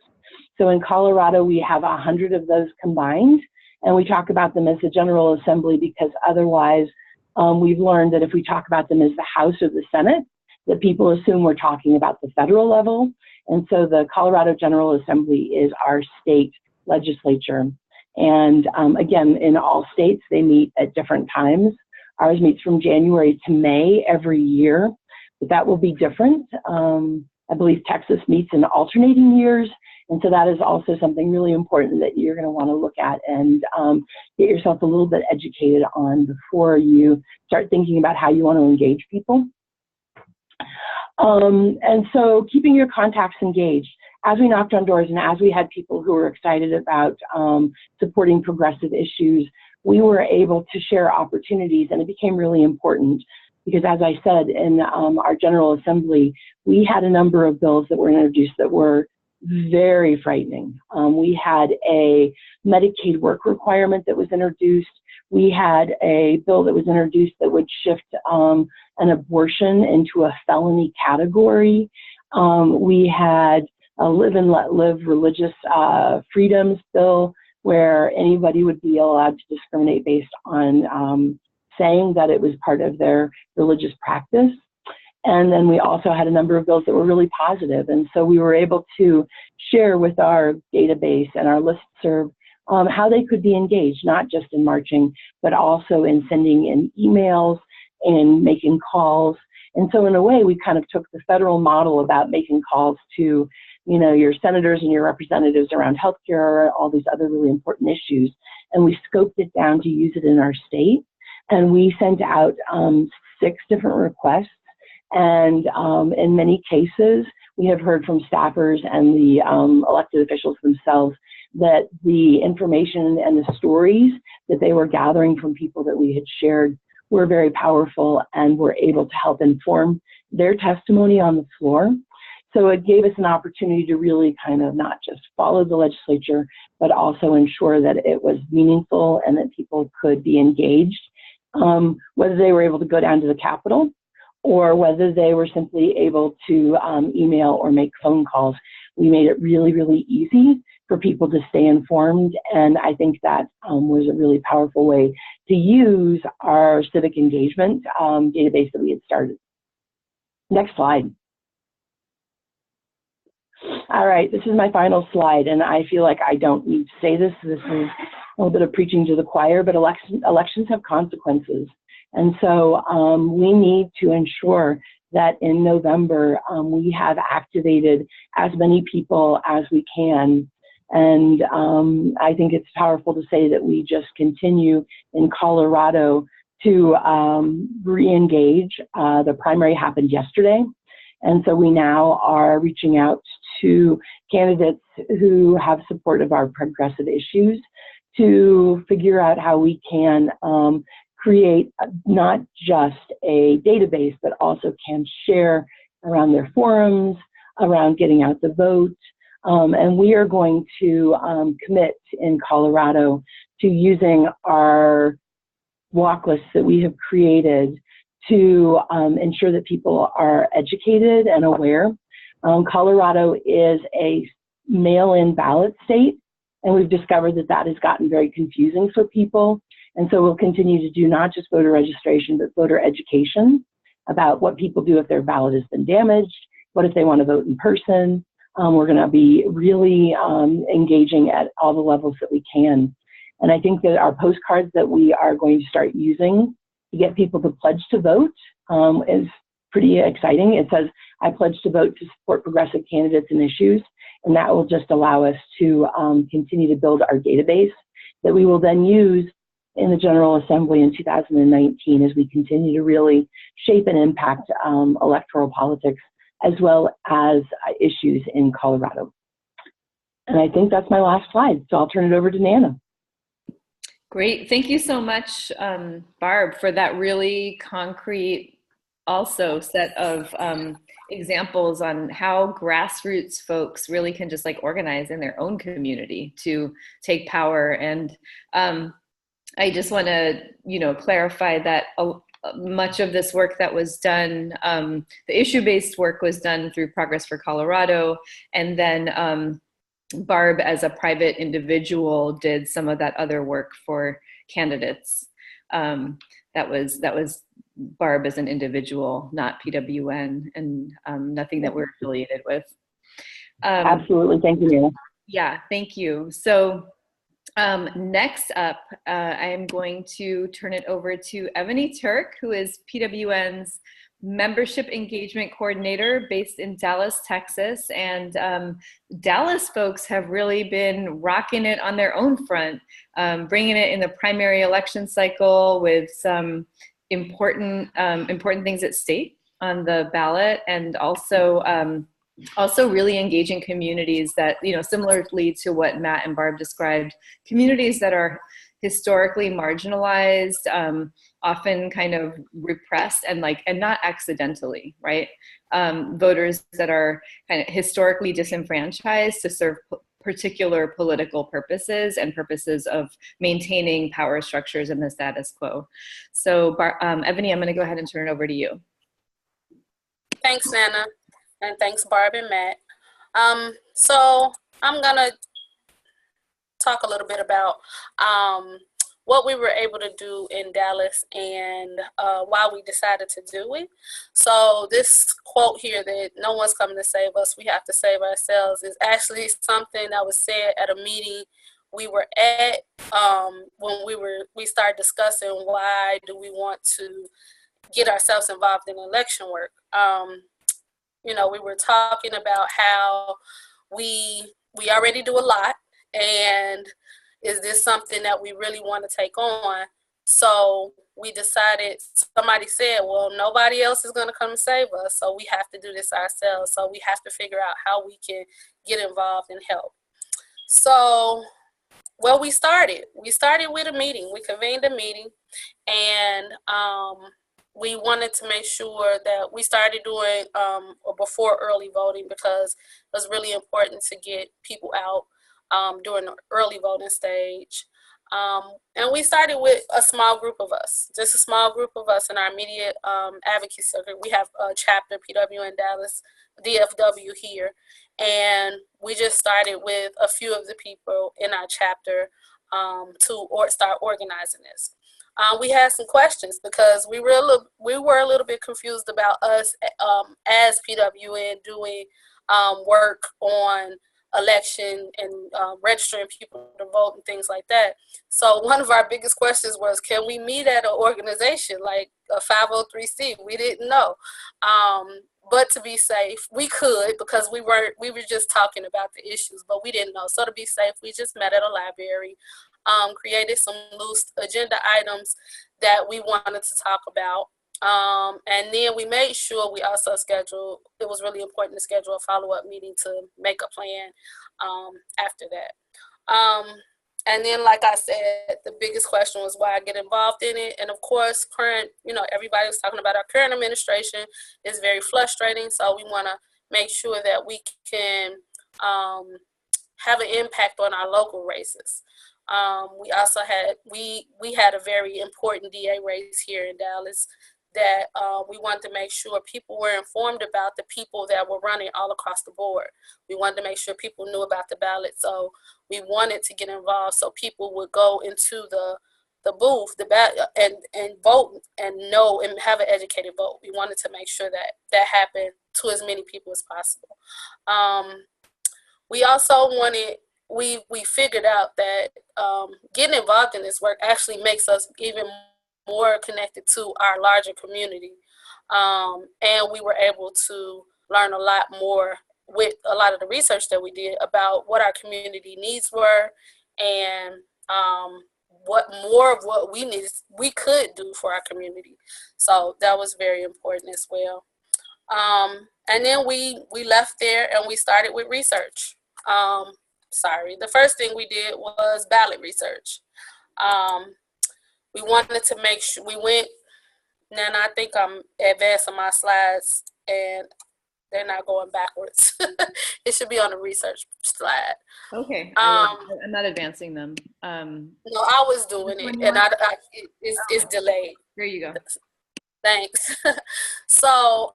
So in Colorado, we have 100 of those combined, and we talk about them as the General Assembly because otherwise we've learned that if we talk about them as the House or the Senate, that people assume we're talking about the federal level. And so the Colorado General Assembly is our state legislature. And again, in all states, they meet at different times. Ours meets from January to May every year, but that will be different. I believe Texas meets in alternating years. And so that is also something really important that you're going to want to look at and get yourself a little bit educated on before you start thinking about how you want to engage people. And so keeping your contacts engaged. As we knocked on doors and as we had people who were excited about supporting progressive issues, we were able to share opportunities, and it became really important because, as I said, in our General Assembly, we had a number of bills that were introduced that were very frightening. We had a Medicaid work requirement that was introduced. We had a bill that was introduced that would shift an abortion into a felony category. We had a live and let live religious freedoms bill where anybody would be allowed to discriminate based on saying that it was part of their religious practice. And then we also had a number of bills that were really positive. And so we were able to share with our database and our listserv how they could be engaged, not just in marching, but also in sending in emails and making calls. And so in a way, we kind of took the federal model about making calls to, you know, your senators and your representatives around healthcare, all these other really important issues, and we scoped it down to use it in our state. And we sent out 6 different requests. And in many cases, we have heard from staffers and the elected officials themselves that the information and the stories that they were gathering from people that we had shared were very powerful and were able to help inform their testimony on the floor. So it gave us an opportunity to really kind of not just follow the legislature, but also ensure that it was meaningful and that people could be engaged, whether they were able to go down to the Capitol or whether they were simply able to email or make phone calls. We made it really, really easy for people to stay informed, and I think that was a really powerful way to use our civic engagement database that we had started. Next slide. All right, this is my final slide, and I feel like I don't need to say this. This is a little bit of preaching to the choir, but elections have consequences. And so we need to ensure that in November, we have activated as many people as we can. And I think it's powerful to say that we just continue in Colorado to re-engage. The primary happened yesterday. And so we now are reaching out to candidates who have support of our progressive issues to figure out how we can create not just a database, but also can share around their forums, around getting out the vote. And we are going to commit in Colorado to using our walk lists that we have created to ensure that people are educated and aware. Colorado is a mail-in ballot state, and we've discovered that that has gotten very confusing for people. And so we'll continue to do not just voter registration, but voter education about what people do if their ballot has been damaged, what if they want to vote in person. We're going to be really engaging at all the levels that we can. And I think that our postcards that we are going to start using to get people to pledge to vote is pretty exciting. It says, I pledge to vote to support progressive candidates and issues. And that will just allow us to continue to build our database that we will then use in the General Assembly in 2019 as we continue to really shape and impact electoral politics as well as issues in Colorado. And I think that's my last slide, so I'll turn it over to Nana. Great. Thank you so much, Barb, for that really concrete also set of examples on how grassroots folks really can just like organize in their own community to take power. And I just want to, clarify that much of this work that was done, the issue-based work was done through Progress for Colorado, and then Barb as a private individual did some of that other work for candidates. That was Barb as an individual, not PWN, and nothing that we're affiliated with. Absolutely, thank you, Nana. Yeah, thank you. So next up, I am going to turn it over to Ebony Turk, who is PWN's Membership Engagement Coordinator based in Dallas, Texas. And Dallas folks have really been rocking it on their own front, bringing it in the primary election cycle with some important things at stake on the ballot, and also really engaging communities that, similarly to what Matt and Barb described, communities that are historically marginalized, often kind of repressed and not accidentally, right? Voters that are kind of historically disenfranchised to serve particular political purposes and purposes of maintaining power structures in the status quo. So Ebony, I'm gonna go ahead and turn it over to you. Thanks, Nana, and thanks, Barb and Matt. So I'm gonna talk a little bit about what we were able to do in Dallas and why we decided to do it. So this quote here that no one's coming to save us, we have to save ourselves, is actually something that was said at a meeting we were at when we started discussing why do we want to get ourselves involved in election work. We were talking about how we already do a lot, and is this something that we really want to take on? So we decided, somebody said, well, nobody else is going to come and save us, so we have to do this ourselves. So we have to figure out how we can get involved and help. So, we started with a meeting. We convened a meeting, and we wanted to make sure that we started doing before early voting, because it was really important to get people out during the early voting stage. And we started with a small group of us, just a small group of us in our immediate advocacy circuit. We have a chapter, PWN Dallas, DFW here, and we just started with a few of the people in our chapter to start organizing this. We had some questions because we were a little bit confused about us as PWN doing work on election and registering people to vote and things like that. So one of our biggest questions was, can we meet at an organization like a 503c? We didn't know. But to be safe, we could, because we were just talking about the issues, but we didn't know. So to be safe, we just met at a library, created some loose agenda items that we wanted to talk about. And then we made sure we also scheduled, it was really important to schedule a follow-up meeting to make a plan after that. And then, like I said, the biggest question was why I get involved in it. And of course, everybody was talking about our current administration is very frustrating. So we want to make sure that we can have an impact on our local races. We also had, we had a very important DA race here in Dallas that we wanted to make sure people were informed about the people that were running all across the board. We wanted to make sure people knew about the ballot. So we wanted to get involved so people would go into the booth, the ballot, and vote and know and have an educated vote. We wanted to make sure that that happened to as many people as possible. We also wanted, we figured out that getting involved in this work actually makes us even more connected to our larger community. And we were able to learn a lot more with a lot of the research that we did about what our community needs were, and what more of what we could do for our community. So that was very important as well. And then we left there and we started with research. The first thing we did was ballot research. We wanted to make sure we went, and I think I'm advancing my slides and they're not going backwards. It should be on the research slide. Okay, I'm not advancing them. No, I was doing it, and it's delayed. There you go. Thanks. So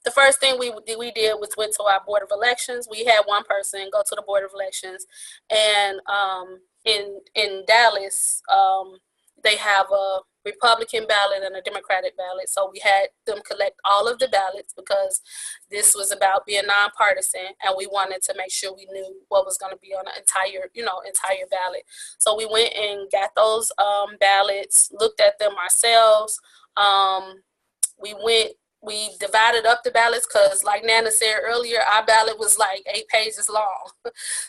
the first thing we did was went to our Board of Elections. We had one person go to the Board of Elections, and in Dallas, they have a Republican ballot and a Democratic ballot. So we had them collect all of the ballots because this was about being nonpartisan, and we wanted to make sure we knew what was going to be on the entire ballot. So we went and got those ballots, looked at them ourselves. We divided up the ballots because, like Nana said earlier, our ballot was like 8 pages long.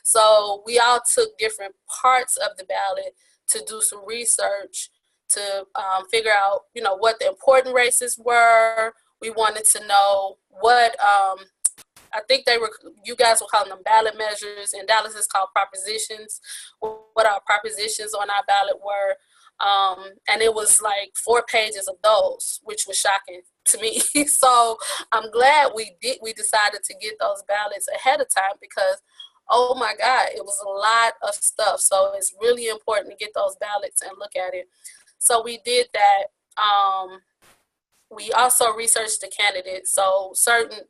So we all took different parts of the ballot to do some research to figure out, what the important races were. We wanted to know what, I think you guys were calling them ballot measures. In Dallas, it's called propositions, what our propositions on our ballot were. And it was like 4 pages of those, which was shocking to me. So I'm glad we decided to get those ballots ahead of time because, oh my God, it was a lot of stuff. So it's really important to get those ballots and look at it. So we did that. We also researched the candidates. So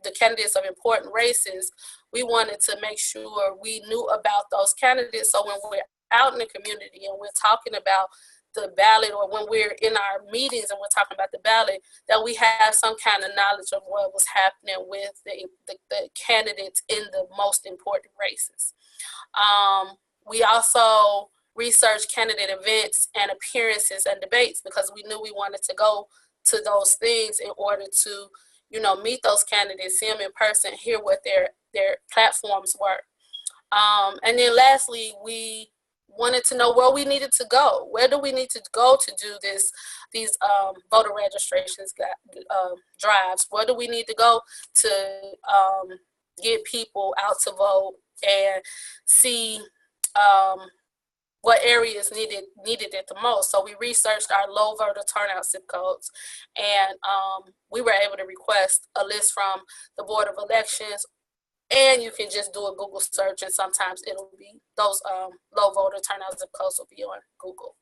the candidates of important races, we wanted to make sure we knew about those candidates. So when we're out in the community and we're talking about the ballot, or when we're in our meetings and we're talking about the ballot, that we have some kind of knowledge of what was happening with the candidates in the most important races. We also researched candidate events and appearances and debates because we knew we wanted to go to those things in order to, meet those candidates, see them in person, hear what their platforms were. And then lastly, we wanted to know where we needed to go. Where do we need to go to do these voter registrations drives? Where do we need to go to get people out to vote and see what areas needed it the most? So we researched our low voter turnout zip codes, and we were able to request a list from the Board of Elections. And you can just do a Google search, and sometimes it'll be those low voter turnout zip codes will be on Google.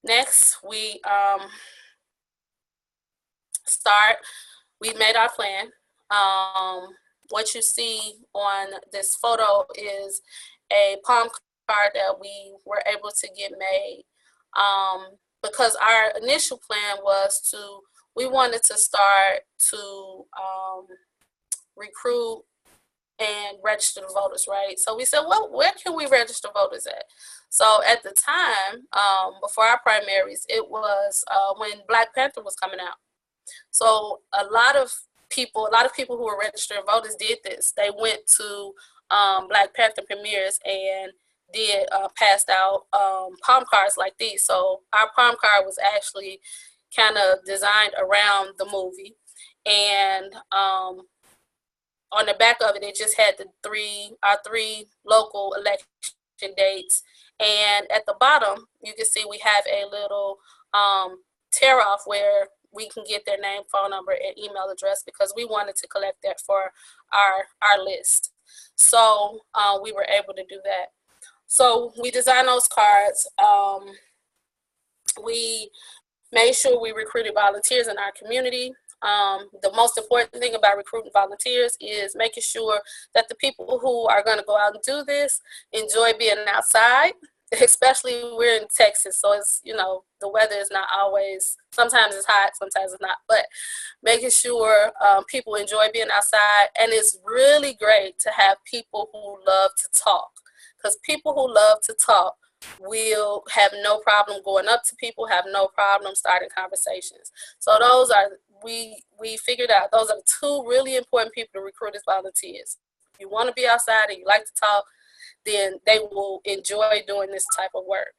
Next, we made our plan. What you see on this photo is a palm card that we were able to get made because our initial plan was we wanted to start to recruit and register the voters, right? So we said, well, where can we register voters at? So at the time, before our primaries, it was when Black Panther was coming out. So a lot of people who were registering voters did this. They went to Black Panther premieres and passed out palm cards like these. So our palm card was actually kind of designed around the movie, and on the back of it, it just had our three local election dates, and at the bottom you can see we have a little tear off where we can get their name, phone number, and email address because we wanted to collect that for our list. So we were able to do that. So we designed those cards. We made sure we recruited volunteers in our community. The most important thing about recruiting volunteers is making sure that the people who are going to go out and do this enjoy being outside, especially we're in Texas. So it's, the weather is not always, sometimes it's hot, sometimes it's not, but making sure people enjoy being outside. And it's really great to have people who love to talk, because people who love to talk will have no problem going up to people, have no problem starting conversations. So those are we figured out those are the two really important people to recruit as volunteers. If you want to be outside and you like to talk, then they will enjoy doing this type of work.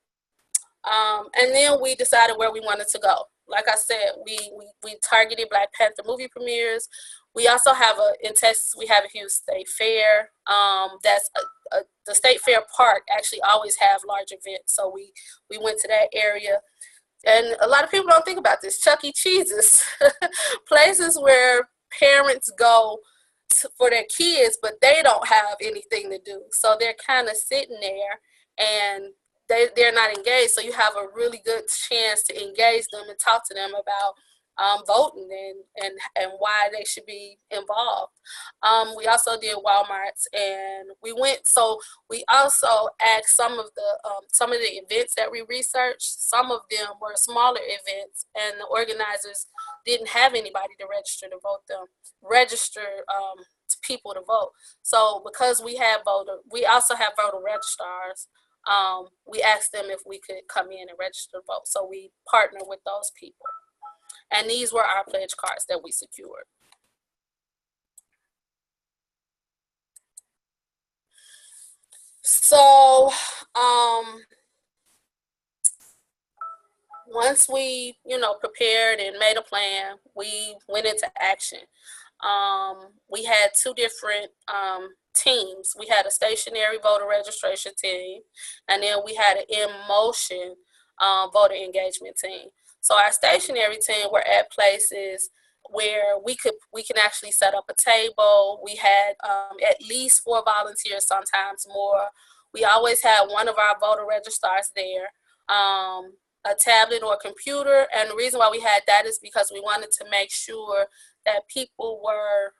And then we decided where we wanted to go. Like I said, we targeted Black Panther movie premieres. We also have in Texas, we have a huge state fair. The state fair park actually always have large events. So we went to that area. And a lot of people don't think about this. Chuck E. Cheese's, places where parents go for their kids, but they don't have anything to do. So they're kind of sitting there and they're not engaged. So you have a really good chance to engage them and talk to them about voting and why they should be involved. We also did Walmart's, and we also asked some of the events that we researched. Some of them were smaller events, and the organizers didn't have anybody to register people to vote. So because we also have voter registrars. We asked them if we could come in and register to vote. So we partner with those people. And these were our pledge cards that we secured. So once we, prepared and made a plan, we went into action. We had two different teams. We had a stationary voter registration team, and then we had an in-motion voter engagement team. So our stationary team were at places where we can actually set up a table. We had at least 4 volunteers, sometimes more. We always had one of our voter registrars there, a tablet or a computer. And the reason why we had that is because we wanted to make sure that people were,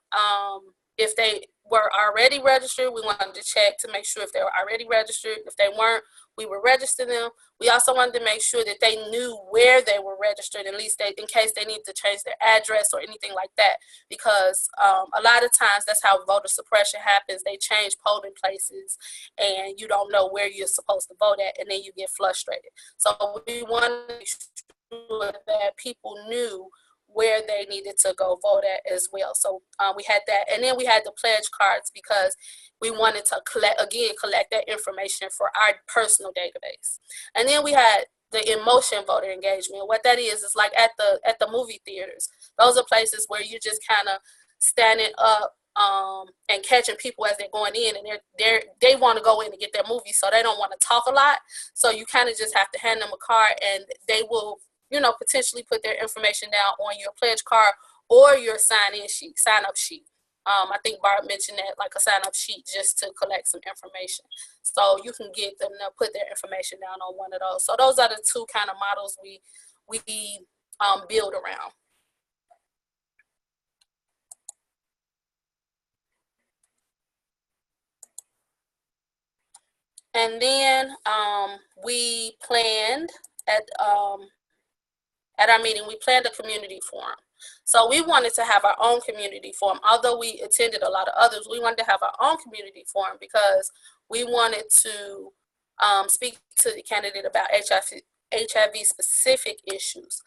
if they were already registered, we wanted to check to make sure if they were already registered. If they weren't, we would register them. We also wanted to make sure that they knew where they were registered, at least in case they needed to change their address or anything like that. Because a lot of times that's how voter suppression happens. They change polling places and you don't know where you're supposed to vote at, and then you get frustrated. So we wanted to make sure that people knew where they needed to go vote at as well. So we had that. And then we had the pledge cards because we wanted to collect that information for our personal database. And then we had the in-motion voter engagement. What that is like at the movie theaters. Those are places where you're just kind of standing up and catching people as they're going in, and they want to go in and get their movie, so they don't want to talk a lot. So you kind of just have to hand them a card, and they will potentially put their information down on your pledge card or your sign-up sheet. I think Barb mentioned that, like a sign-up sheet, just to collect some information. So you can get them to put their information down on one of those. So those are the two kind of models we build around. And then we planned at our meeting, we planned a community forum. So we wanted to have our own community forum. Although we attended a lot of others, we wanted to have our own community forum because we wanted to speak to the candidate about HIV specific issues.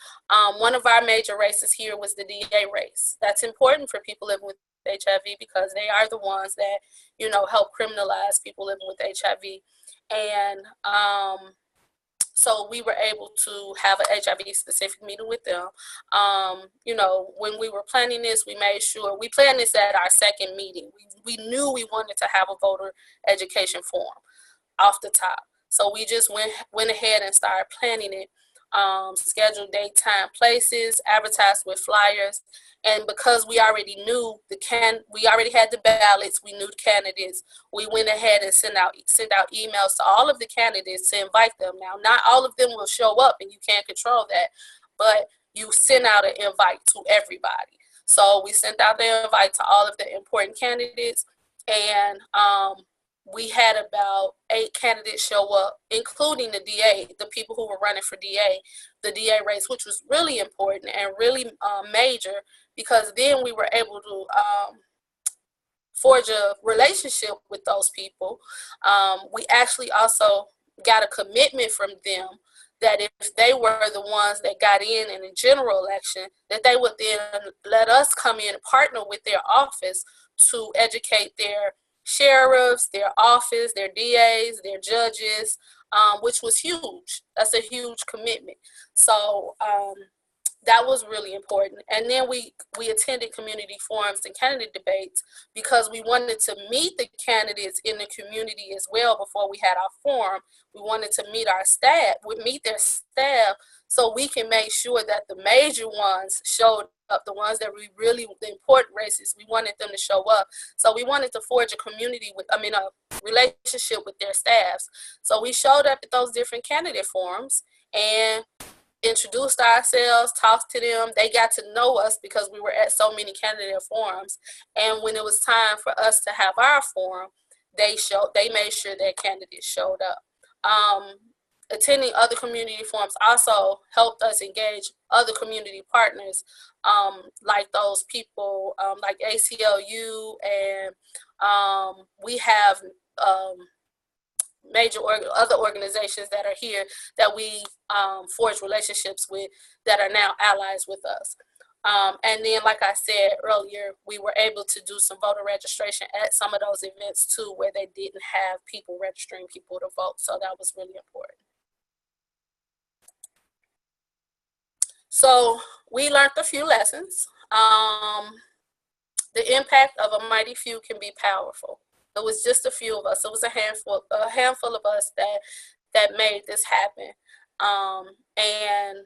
One of our major races here was the DA race. That's important for people living with HIV because they are the ones that, help criminalize people living with HIV. And so we were able to have an HIV specific meeting with them. When we were planning this, we made sure, we planned this at our second meeting. We knew we wanted to have a voter education forum off the top. So we just went ahead and started planning it, scheduled date, time, places, advertised with flyers. And because we already knew we already had the ballots, we knew the candidates, we went ahead and sent out emails to all of the candidates to invite them. Now, not all of them will show up, and you can't control that, but you send out an invite to everybody. So we sent out the invite to all of the important candidates, and we had about 8 candidates show up, including the DA, the people who were running for DA, the DA race, which was really important and really major, because then we were able to forge a relationship with those people. We actually also got a commitment from them that if they were the ones that got in the general election, that they would then let us come in and partner with their office to educate their sheriffs, their office, their DAs, their judges, which was huge. That's a huge commitment. So that was really important. And then we attended community forums and candidate debates because we wanted to meet the candidates in the community as well before we had our forum. We wanted to meet their staff so we can make sure that the major ones showed up, the ones that the important races, we wanted them to show up. So we wanted to forge a relationship with their staffs. So we showed up at those different candidate forums and introduced ourselves, talked to them. They got to know us because we were at so many candidate forums. And when it was time for us to have our forum, they made sure that candidates showed up. Attending other community forums also helped us engage other community partners, like those people, like ACLU, and we have major other organizations that are here that we forge relationships with that are now allies with us. And then, like I said earlier, we were able to do some voter registration at some of those events too, where they didn't have people registering people to vote. So that was really important. So we learned a few lessons. The impact of a mighty few can be powerful. It was just a few of us. It was a handful of us that made this happen. And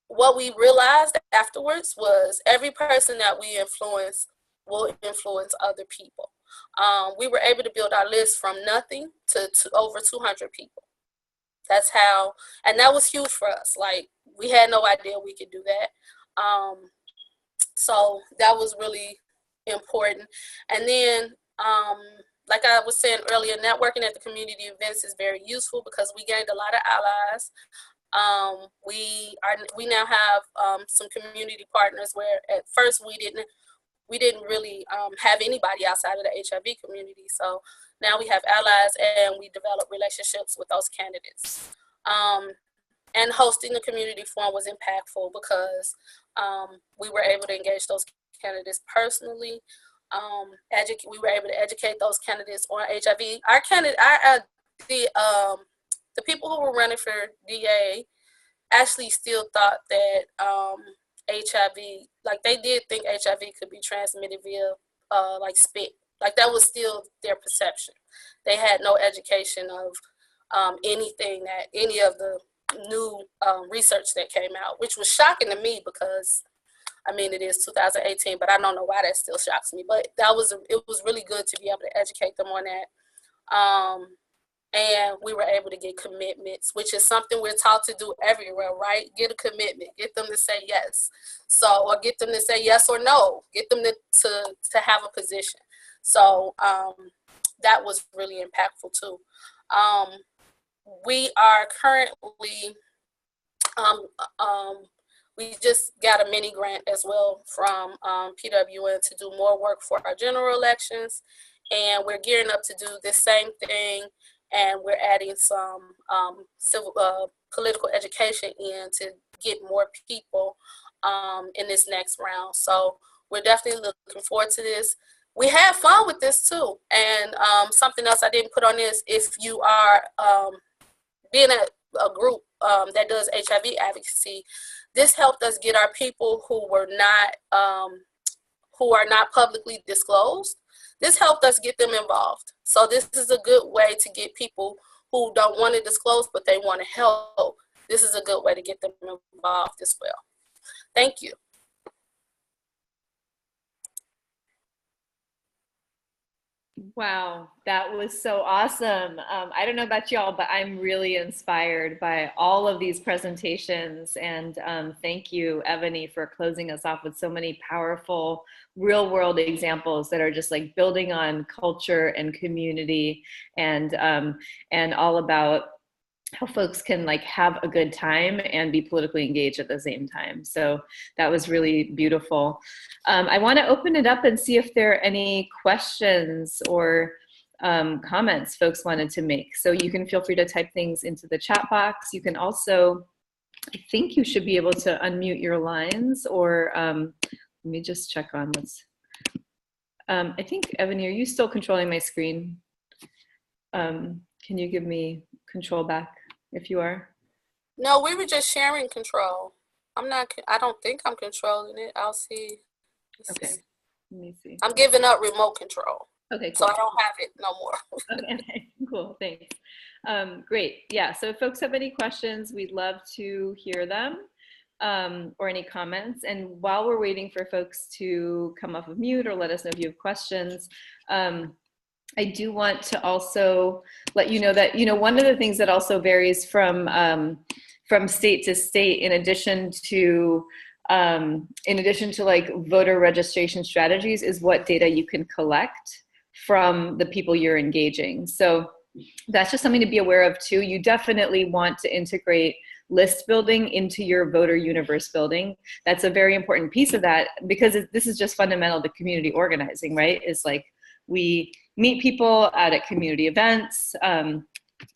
what we realized afterwards was every person that we influence will influence other people. We were able to build our list from nothing to over 200 people. That's how, and that was huge for us. Like, we had no idea we could do that. So that was really important. And then, like I was saying earlier, networking at the community events is very useful because we gained a lot of allies. We now have some community partners where at first we didn't really have anybody outside of the HIV community. So now we have allies and we develop relationships with those candidates. And hosting the community forum was impactful because we were able to engage those candidates personally. We were able to educate those candidates on HIV. The people who were running for DA actually still thought that HIV, like they did think HIV could be transmitted via like spit. Like that was still their perception. They had no education of anything that any of the new research that came out, which was shocking to me because I mean, it is 2018, but I don't know why that still shocks me. But it was really good to be able to educate them on that. And we were able to get commitments, which is something we're taught to do everywhere, right? Get a commitment, get them to say yes. So, or get them to say yes or no, get them to have a position. So that was really impactful too. We are currently, we just got a mini grant as well from PWN to do more work for our general elections. And we're gearing up to do the same thing. And we're adding some political education in to get more people in this next round. So we're definitely looking forward to this. We had fun with this too. And something else I didn't put on this, if you are being a group that does HIV advocacy, this helped us get our people who are not publicly disclosed. This helped us get them involved. So this is a good way to get people who don't want to disclose, but they want to help. This is a good way to get them involved as well. Thank you. Wow, that was so awesome. I don't know about y'all, but I'm really inspired by all of these presentations. And thank you, Ebony, for closing us off with so many powerful real world examples that are just like building on culture and community and all about how folks can like have a good time and be politically engaged at the same time. So that was really beautiful. I want to open it up and see if there are any questions or comments folks wanted to make. So you can feel free to type things into the chat box. You can also, I think you should be able to unmute your lines, or let me just check on what's, I think, Ebony, are you still controlling my screen? Can you give me control back if you are? No, we were just sharing control. I don't think I'm controlling it. I'll see. Okay, let me see. I'm giving up remote control. Okay, cool. So I don't have it no more. Okay, cool, thanks. Great, yeah, so if folks have any questions, we'd love to hear them, or any comments. And while we're waiting for folks to come off of mute or let us know if you have questions, I do want to also let you know that, one of the things that also varies from state to state, in addition to like voter registration strategies, is what data you can collect from the people you're engaging. So that's just something to be aware of too. You definitely want to integrate list building into your voter universe building. That's a very important piece of that, because this is just fundamental to community organizing, right? It's like, we meet people out at community events,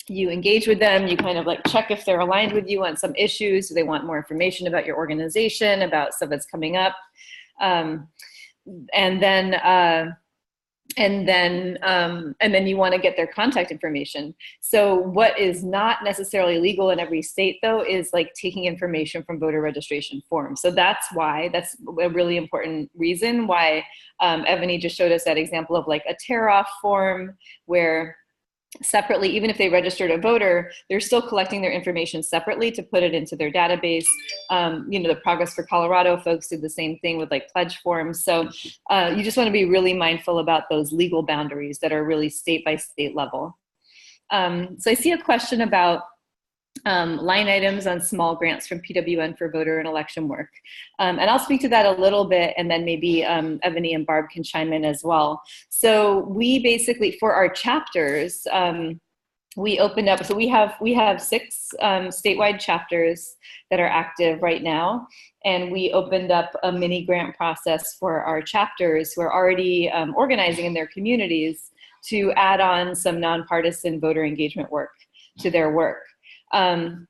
you engage with them, you kind of like check if they're aligned with you on some issues. Do they want more information about your organization, about stuff that's coming up? And then you want to get their contact information. So what is not necessarily legal in every state, though, is like taking information from voter registration forms. So that's a really important reason why Ebony just showed us that example of like a tear-off form, where separately, even if they registered a voter, they're still collecting their information separately to put it into their database. The Progress for Colorado folks did the same thing with like pledge forms. So you just want to be really mindful about those legal boundaries that are really state by state level. So I see a question about line items on small grants from PWN for voter and election work. And I'll speak to that a little bit, and then maybe Ebony and Barb can chime in as well. So we basically, for our chapters, we opened up, so we have 6 statewide chapters that are active right now. And we opened up a mini grant process for our chapters who are already organizing in their communities to add on some nonpartisan voter engagement work to their work. Maybe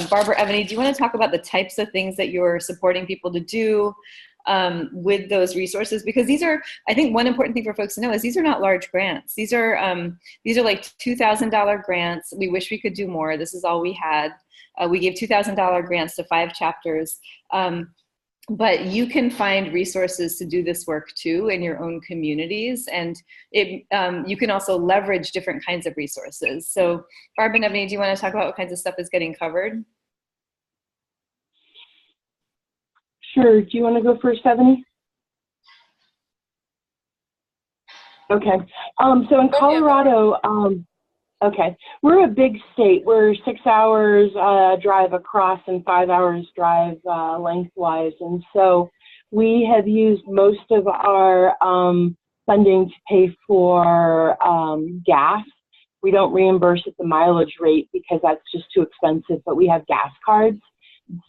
Barbara, Ebony, do you want to talk about the types of things that you're supporting people to do with those resources? Because these are, I think one important thing for folks to know is these are not large grants. These are like $2,000 grants. We wish we could do more. This is all we had. We gave $2,000 grants to 5 chapters. But you can find resources to do this work too in your own communities, and you can also leverage different kinds of resources. So Barb and Ebony, do you want to talk about what kinds of stuff is getting covered? Sure. Do you want to go first, Ebony? Okay. So in Colorado, okay, we're a big state. We're 6 hours drive across and 5 hours drive lengthwise. And so we have used most of our funding to pay for gas. We don't reimburse at the mileage rate because that's just too expensive, but we have gas cards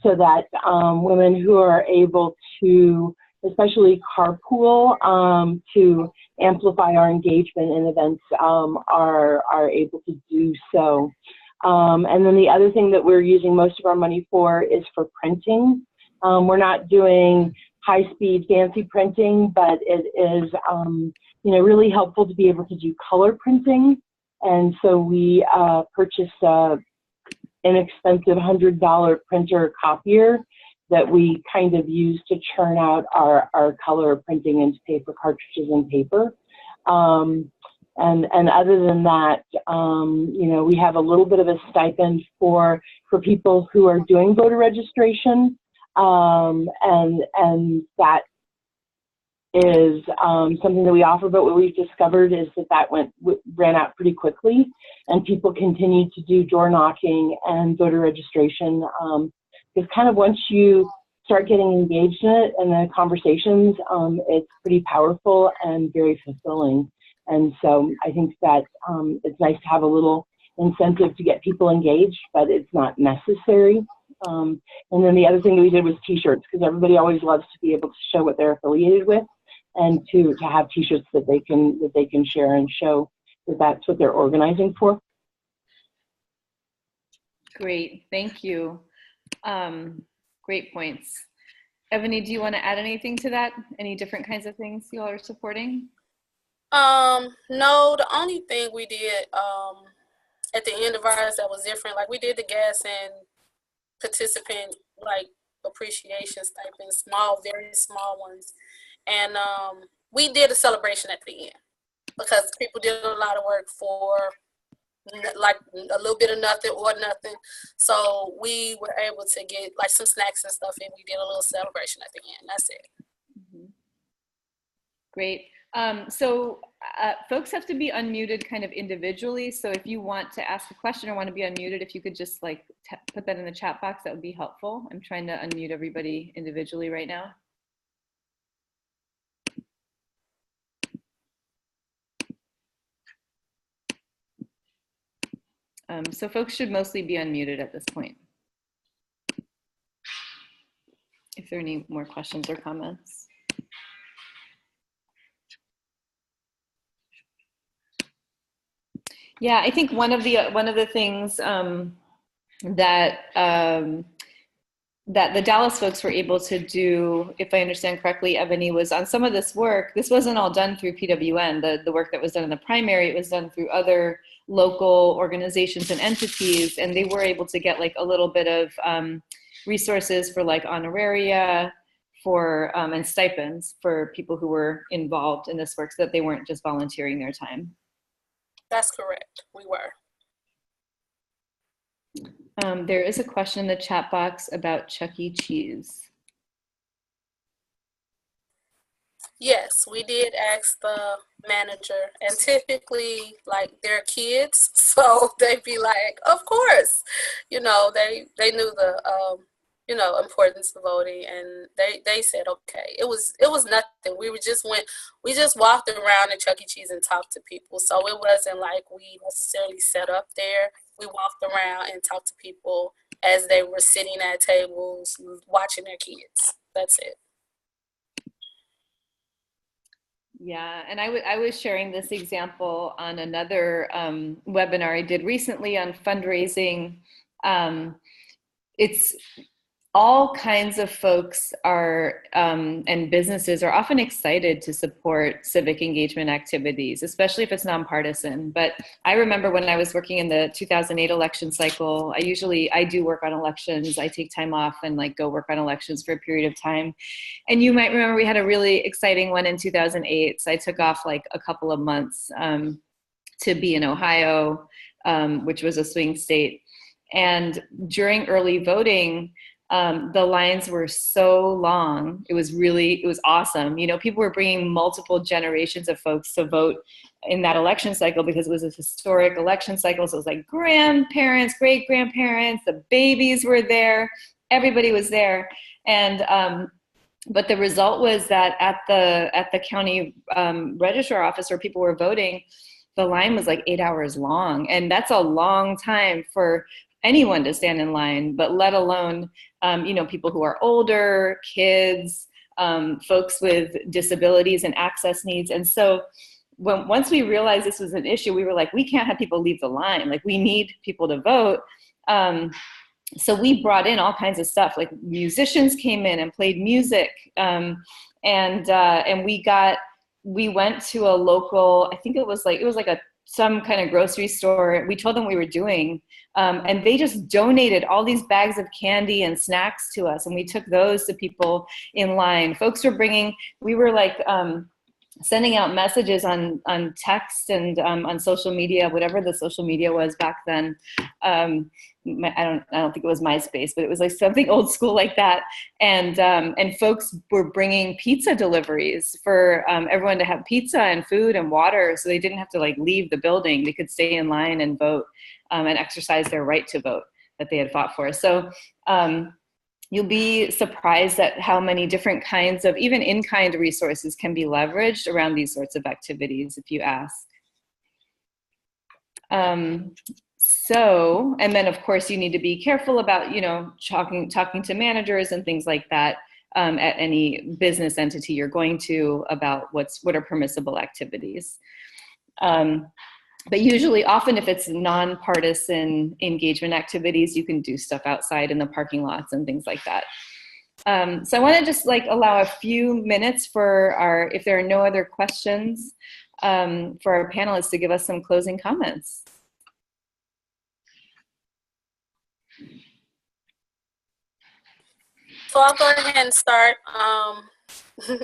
so that women who are able to, especially carpool, to amplify our engagement in events are able to do so. And then the other thing that we're using most of our money for is for printing. We're not doing high-speed fancy printing, but it is really helpful to be able to do color printing. And so we purchased an inexpensive $100 printer copier that we kind of use to churn out our color printing into paper cartridges and paper. And other than that, we have a little bit of a stipend for people who are doing voter registration. And that is something that we offer, but what we've discovered is that ran out pretty quickly, and people continue to do door knocking and voter registration. Because kind of once you start getting engaged in it and the conversations, it's pretty powerful and very fulfilling. And so I think that it's nice to have a little incentive to get people engaged, but it's not necessary. And then the other thing that we did was t-shirts, because everybody always loves to be able to show what they're affiliated with. and to have T-shirts that they can share and show that that's what they're organizing for. Great, thank you. Great points. Ebony, do you want to add anything to that? Any different kinds of things you all are supporting? No, the only thing we did at the end of ours that was different, like we did the gas and participant like appreciation stipends, small, very small ones. And we did a celebration at the end because people did a lot of work for like a little bit of nothing or nothing. So we were able to get like some snacks and stuff, and we did a little celebration at the end. That's it. Mm-hmm. Great. So folks have to be unmuted kind of individually. So if you want to ask a question or want to be unmuted, if you could just like put that in the chat box, that would be helpful. I'm trying to unmute everybody individually right now. So folks should mostly be unmuted at this point. If there are any more questions or comments. Yeah, I think one of the things that the Dallas folks were able to do, if I understand correctly, Ebony, was on some of this work. This wasn't all done through PWN. The work that was done in the primary, it was done through other local organizations and entities, and they were able to get like a little bit of resources for like honoraria, for and stipends for people who were involved in this work, so that they weren't just volunteering their time. That's correct. We were. There is a question in the chat box about Chuck E. Cheese. Yes, we did ask the manager, and typically, like, they're kids, so they'd be like, "Of course," you know. They knew the you know, importance of voting, and they said okay. It was nothing. We just walked around at Chuck E. Cheese and talked to people, so it wasn't like we necessarily set up there. We walked around and talked to people as they were sitting at tables watching their kids. That's it. Yeah, and I was sharing this example on another webinar I did recently on fundraising. It's all kinds of folks are and businesses are often excited to support civic engagement activities, especially if it's nonpartisan. But I remember when I was working in the 2008 election cycle, I do work on elections. I take time off and like go work on elections for a period of time. And you might remember we had a really exciting one in 2008. So I took off like a couple of months to be in Ohio, which was a swing state. And during early voting, the lines were so long. It was awesome. You know, people were bringing multiple generations of folks to vote in that election cycle because it was a historic election cycle. So it was like grandparents, great grandparents, the babies were there, everybody was there. And, but the result was that at the county registrar office where people were voting, the line was like 8 hours long. And that's a long time for anyone to stand in line, but let alone, you know, people who are older, kids, folks with disabilities and access needs. And so once we realized this was an issue, we were like, we can't have people leave the line. Like, we need people to vote. So we brought in all kinds of stuff, like musicians came in and played music. And we went to a local, I think it was like some kind of grocery store. We told them we were doing, and they just donated all these bags of candy and snacks to us. And we took those to people in line. Folks were we were like sending out messages on text and on social media, whatever the social media was back then. I don't think it was MySpace, but it was like something old school like that. And folks were bringing pizza deliveries for everyone to have pizza and food and water, so they didn't have to like leave the building. They could stay in line and vote and exercise their right to vote that they had fought for. So you'll be surprised at how many different kinds of even in-kind resources can be leveraged around these sorts of activities if you ask. So, and then of course you need to be careful about, you know, talking to managers and things like that. at any business entity you're going to about what are permissible activities. But usually, often if it's nonpartisan engagement activities, you can do stuff outside in the parking lots and things like that. So I want to just allow a few minutes for if there are no other questions, for our panelists to give us some closing comments. So I'll go ahead and start.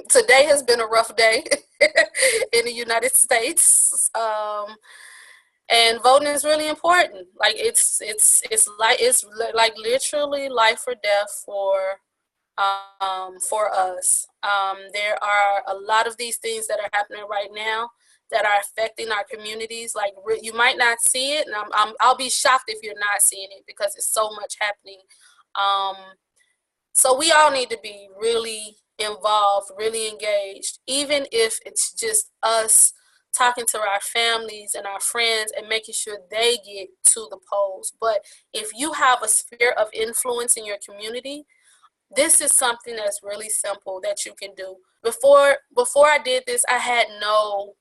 Today has been a rough day in the United States, and voting is really important. Like it's like literally life or death for us. There are a lot of these things that are happening right now that are affecting our communities. Like you might not see it, and I'll be shocked if you're not seeing it because it's so much happening. So we all need to be really involved, really engaged, even if it's just us talking to our families and our friends and making sure they get to the polls. But if you have a sphere of influence in your community, this is something that's really simple that you can do. Before I did this, I had no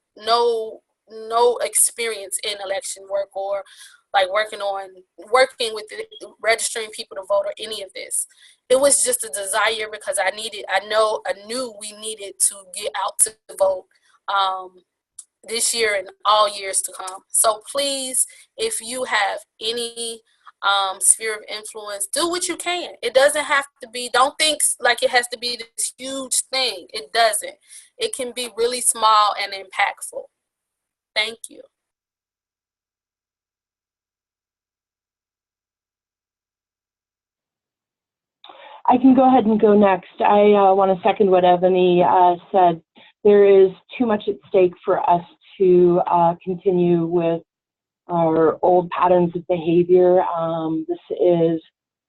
experience in election work or like working with registering people to vote or any of this. It was just a desire because I knew we needed to get out to vote this year and all years to come. So please, if you have any sphere of influence, do what you can. It doesn't have to be, don't think like it has to be this huge thing. It doesn't. It can be really small and impactful. Thank you. I can go ahead and go next. I want to second what Ebony said. There is too much at stake for us to continue with our old patterns of behavior. This is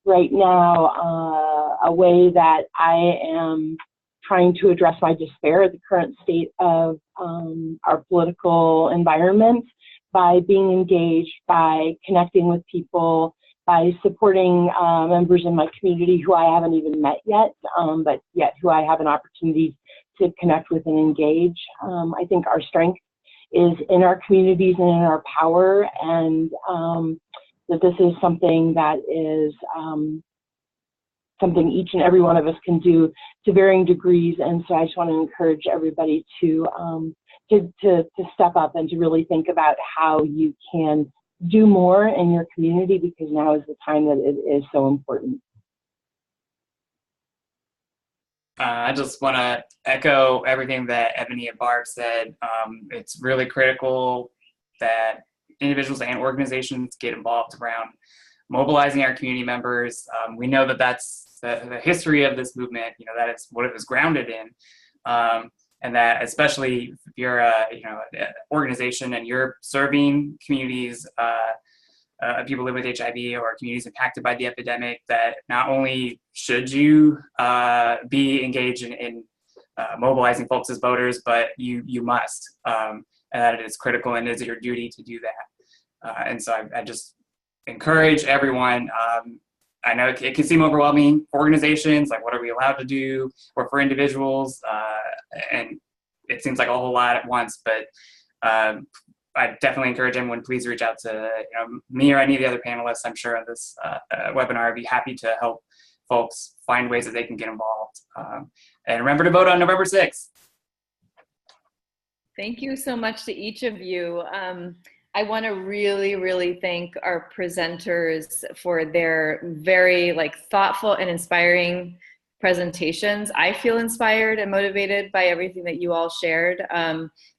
right now a way that I am trying to address my despair at the current state of our political environment by being engaged, by connecting with people, by supporting members in my community who I haven't even met yet, but yet who I have an opportunity to connect with and engage. I think our strength is in our communities and in our power, and that this is something that is something each and every one of us can do to varying degrees. And so I just want to encourage everybody to step up and to really think about how you can do more in your community, because now is the time that it is so important. I just want to echo everything that Ebony and Barb said. It's really critical that individuals and organizations get involved around mobilizing our community members. We know that that's the history of this movement, that is what it was grounded in. And that especially if you're an organization and you're serving communities, people live with HIV or communities impacted by the epidemic, that not only should you be engaged in mobilizing folks as voters, but you must, and that it is critical and it is your duty to do that. And so I just encourage everyone. I know it can seem overwhelming for organizations, like what are we allowed to do, or for individuals, and it seems like a whole lot at once, but I definitely encourage everyone, please reach out to me or any of the other panelists. I'm sure on this webinar, I'd be happy to help folks find ways that they can get involved. And remember to vote on November 6th. Thank you so much to each of you. I want to really, really thank our presenters for their very thoughtful and inspiring presentations. I feel inspired and motivated by everything that you all shared.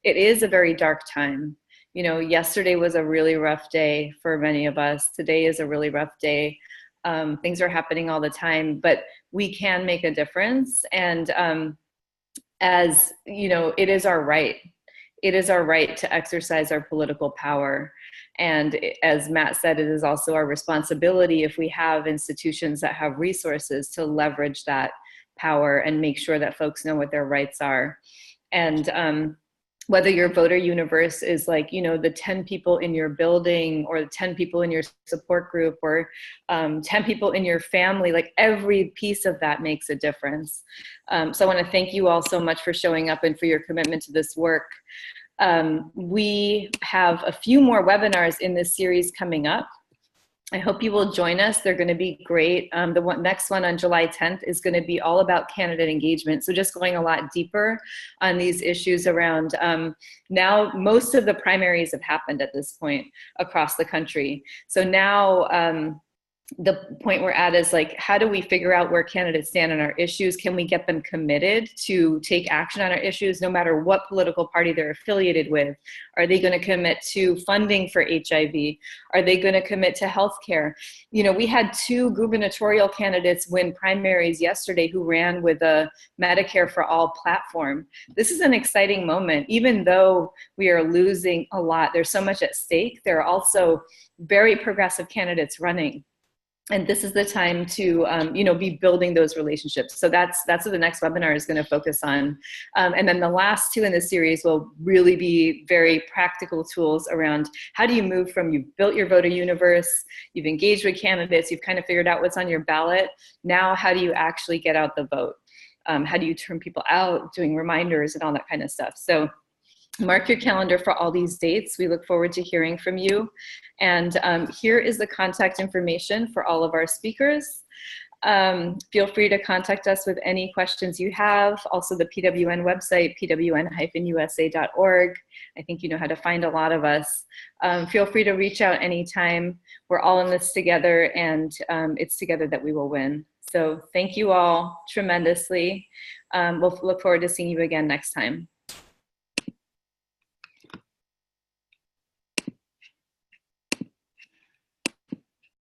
It is a very dark time. Yesterday was a really rough day for many of us. Today is a really rough day. Things are happening all the time, but we can make a difference. And as it is our right. It is our right to exercise our political power. And as Matt said, it is also our responsibility, if we have institutions that have resources, to leverage that power and make sure that folks know what their rights are. And whether your voter universe is like, you know, the 10 people in your building or the 10 people in your support group or 10 people in your family, like every piece of that makes a difference. So I want to thank you all so much for showing up and for your commitment to this work. We have a few more webinars in this series coming up. I hope you will join us. They're going to be great. The next one on July 10th is going to be all about candidate engagement. So just going a lot deeper on these issues around, now most of the primaries have happened at this point across the country. So now the point we're at is like, how do we figure out where candidates stand on our issues? Can we get them committed to take action on our issues, no matter what political party they're affiliated with? Are they going to commit to funding for HIV? Are they going to commit to healthcare? You know, we had 2 gubernatorial candidates win primaries yesterday who ran with a Medicare for All platform. This is an exciting moment. Even though we are losing a lot, there's so much at stake. There are also very progressive candidates running. And this is the time to, you know, be building those relationships. So that's what the next webinar is going to focus on. And then the last 2 in this series will really be very practical tools around how do you move from you've built your voter universe, you've engaged with candidates, you've kind of figured out what's on your ballot. Now, how do you actually get out the vote? How do you turn people out, doing reminders and all that kind of stuff? So mark your calendar for all these dates. We look forward to hearing from you. And here is the contact information for all of our speakers. Feel free to contact us with any questions you have. Also the PWN website, pwn-usa.org. I think you know how to find a lot of us. Feel free to reach out anytime. We're all in this together, and it's together that we will win. So thank you all tremendously. We'll look forward to seeing you again next time.